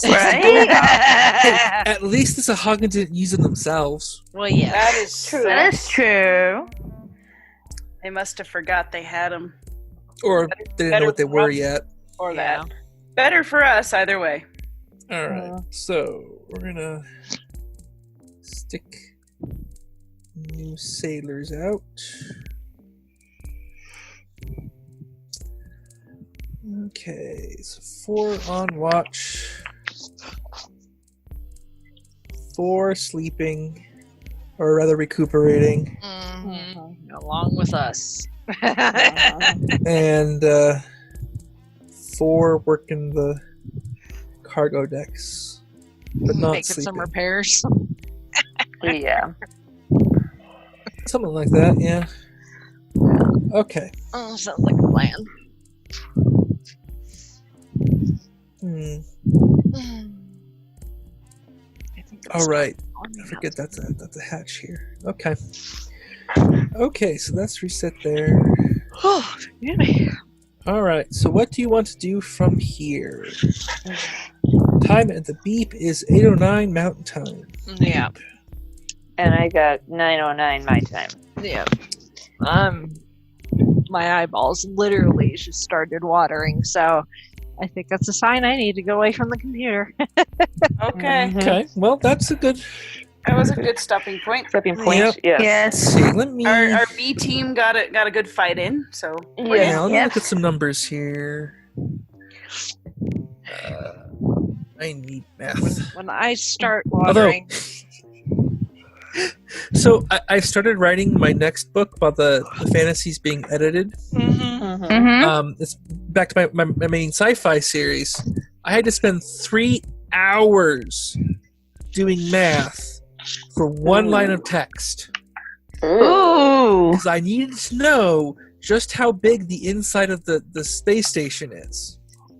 Right? Hey, at least the Sahagin didn't use them themselves. Well, yeah. That is true. That is true. They must have forgot they had them. Or they didn't know what they were yet. Or Yeah. that. Better for us, either way. Alright, so we're gonna stick new sailors out. Okay, so 4 on watch, 4 sleeping, or rather recuperating, Mm-hmm. Along with us. and 4 working the cargo decks, but not Making sleeping. some repairs. Yeah. Something like that, yeah. Okay. Oh, sounds like a plan. All right. I forget that's a hatch here. Okay. Okay, so that's reset there. Oh, yeah. All right. So what do you want to do from here? Time at the beep is 8:09 Mountain Time. Yeah. And I got 9:09 my time. Yeah. My eyeballs literally just started watering, so I think that's a sign I need to go away from the computer. Okay. Okay. Well, that's a good. That was a good stopping point. Stepping point. Yep. Yes. Let's Yes. see. Let me. Our B team got a good fight in, so Yeah. Let me Yep. look at some numbers here. I need math. When I start watering, So I started writing my next book about the fantasies being edited. Mm-hmm. It's back to my main sci-fi series. I had to spend 3 hours doing math for 1 line of text Ooh. because I needed to know just how big the inside of the space station is.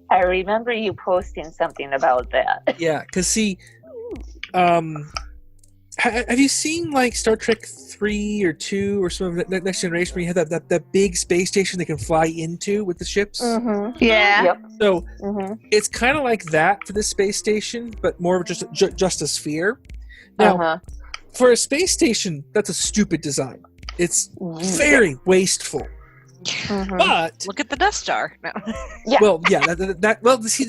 I remember you posting something about that. Yeah, because see, have you seen like Star Trek 3 or 2 or some of the Next Generation where you have that big space station they can fly into with the ships? Mm-hmm. Yeah. Yep. So Mm-hmm. it's kind of like that for the space station, but more of just a sphere. Now, Uh-huh. for a space station, that's a stupid design. It's very wasteful. Mhm. But look at the Death Star. No. Yeah. well, yeah, see,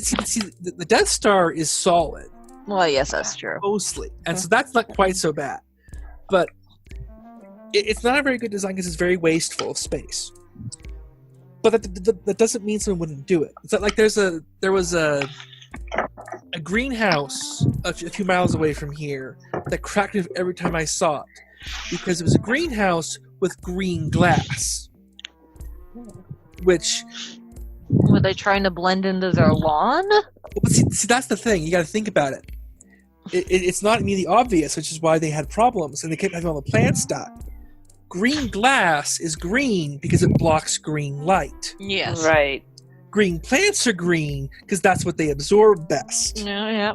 the Death Star is solid Well, yes, that's true. mostly, and so that's not quite so bad. But it's not a very good design because it's very wasteful of space. But that doesn't mean someone wouldn't do it. It's not like there was a greenhouse a few miles away from here that cracked every time I saw it because it was a greenhouse with green glass, which Were they trying to blend into their lawn? well, see that's the thing. You got to think about it. It's not immediately obvious, which is why they had problems and they kept having all the plants die. Green glass is green because it blocks green light. Yes. Right. Green plants are green because that's what they absorb best. Yeah, yeah.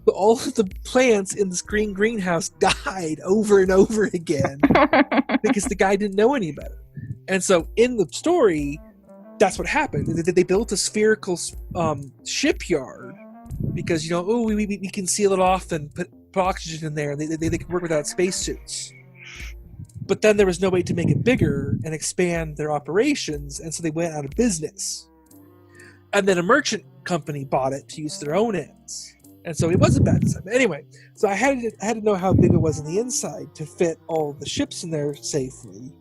But all of the plants in this green greenhouse died over and over again because the guy didn't know any better. And so in the story, that's what happened. They built a spherical shipyard because, we can seal it off and put oxygen in there. And they could work without spacesuits. But then there was no way to make it bigger and expand their operations, and so they went out of business. And then a merchant company bought it to use their own ends. And so it was a bad design. But anyway, so I had to know how big it was on the inside to fit all the ships in there safely,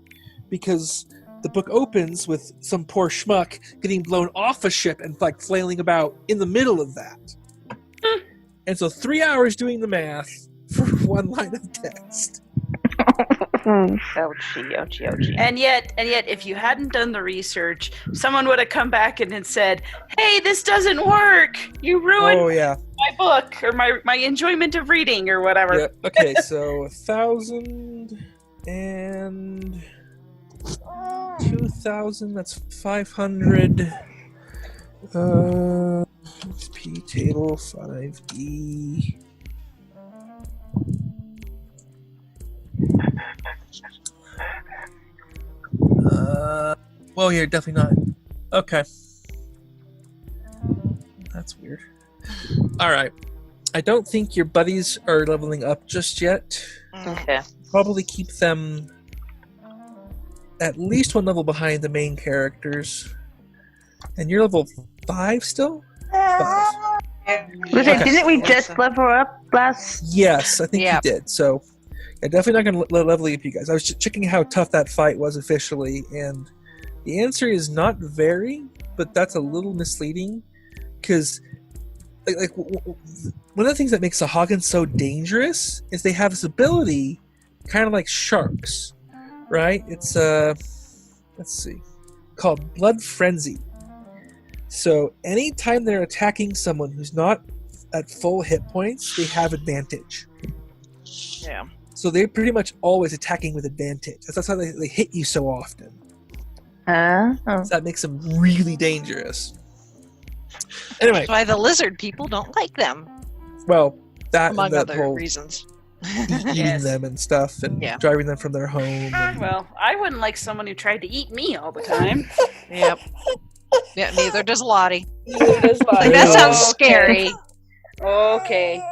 because the book opens with some poor schmuck getting blown off a ship and like flailing about in the middle of that. And so 3 hours doing the math for 1 line of text. Ouchie. And yet, if you hadn't done the research, someone would have come back and had said, "Hey, this doesn't work. You ruined my book or my enjoyment of reading or whatever." Yep. Okay, so 1,000 and 2,000. That's 500. XP table 5E. Well, you're definitely not. Okay. That's weird. Alright. I don't think your buddies are leveling up just yet. Okay. Probably keep them at least one level behind the main characters. And you're level 5 still? 5. Didn't we just level up last? Yes, I think you did. So, yeah, definitely not going to level up you guys. I was just checking how tough that fight was officially, and the answer is not very, but that's a little misleading, because one of the things that makes the Hagen so dangerous is they have this ability, kind of like sharks, right? It's called Blood Frenzy. So anytime they're attacking someone who's not at full hit points, they have advantage. Yeah. So they're pretty much always attacking with advantage. That's how they hit you so often. So that makes them really dangerous. Anyway. That's why the lizard people don't like them. Well, that among and that other whole reasons. eating them and stuff and driving them from their home. And... Well, I wouldn't like someone who tried to eat me all the time. Yep. Yeah, neither does Lottie. That sounds scary. Okay.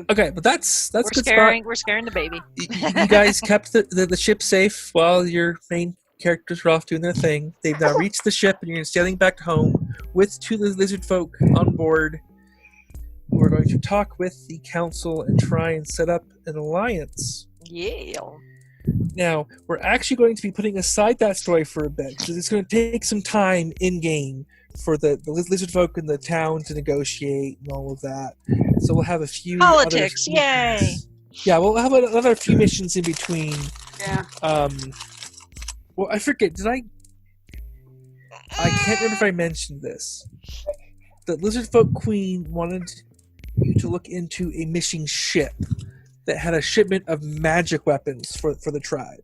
Okay, but that's good spot. We're scaring the baby. You guys kept the ship safe while your main characters were off doing their thing. They've now reached the ship and you're sailing back home with 2 lizard folk on board. We're going to talk with the council and try and set up an alliance. Yeah. Now, we're actually going to be putting aside that story for a bit, because it's going to take some time in-game for the lizard folk in the town to negotiate and all of that. So we'll have a few... Politics, yay! Yeah, we'll have another few missions in between. Yeah. Well, I forget, I can't remember if I mentioned this. The lizard folk queen wanted you to look into a missing ship that had a shipment of magic weapons for the tribe.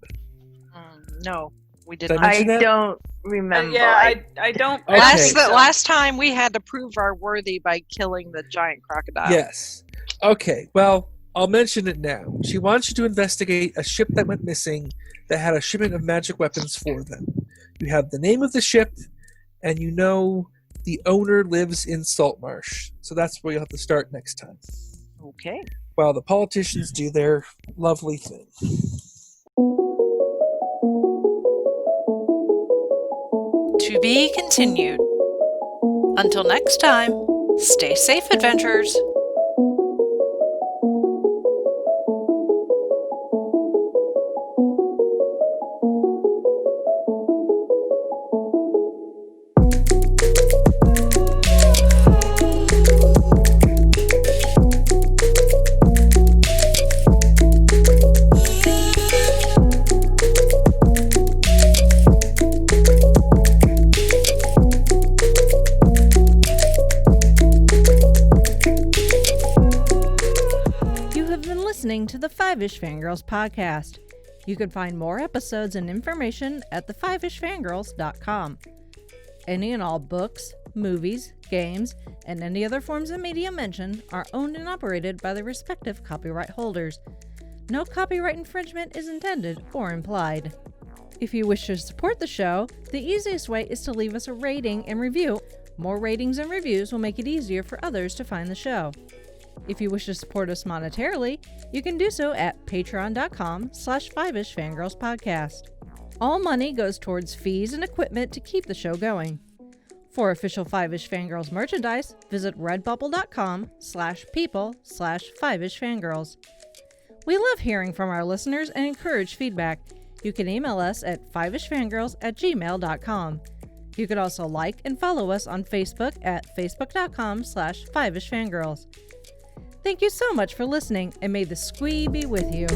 No, we didn't. I don't remember. I don't. Okay. Last time we had to prove our worthy by killing the giant crocodile. Yes. Okay, well, I'll mention it now. She wants you to investigate a ship that went missing that had a shipment of magic weapons for them. You have the name of the ship, and you know the owner lives in Saltmarsh. So that's where you'll have to start next time. Okay. While the politicians do their lovely thing. To be continued. Until next time, stay safe, adventurers. To the Five-ish Fangirls podcast. You can find more episodes and information at thefivishfangirls.com. Any and all books, movies, games, and any other forms of media mentioned are owned and operated by the respective copyright holders. No copyright infringement is intended or implied. If you wish to support the show, the easiest way is to leave us a rating and review. More ratings and reviews will make it easier for others to find the show. If you wish to support us monetarily, you can do so at patreon.com/5ishfangirlspodcast. All money goes towards fees and equipment to keep the show going. For official Five-ish Fangirls merchandise, visit redbubble.com/people/5ishfangirls. We love hearing from our listeners and encourage feedback. You can email us at fiveishfangirls@gmail.com. You can also like and follow us on Facebook at facebook.com/5ishfangirls. Thank you so much for listening, and may the squee be with you.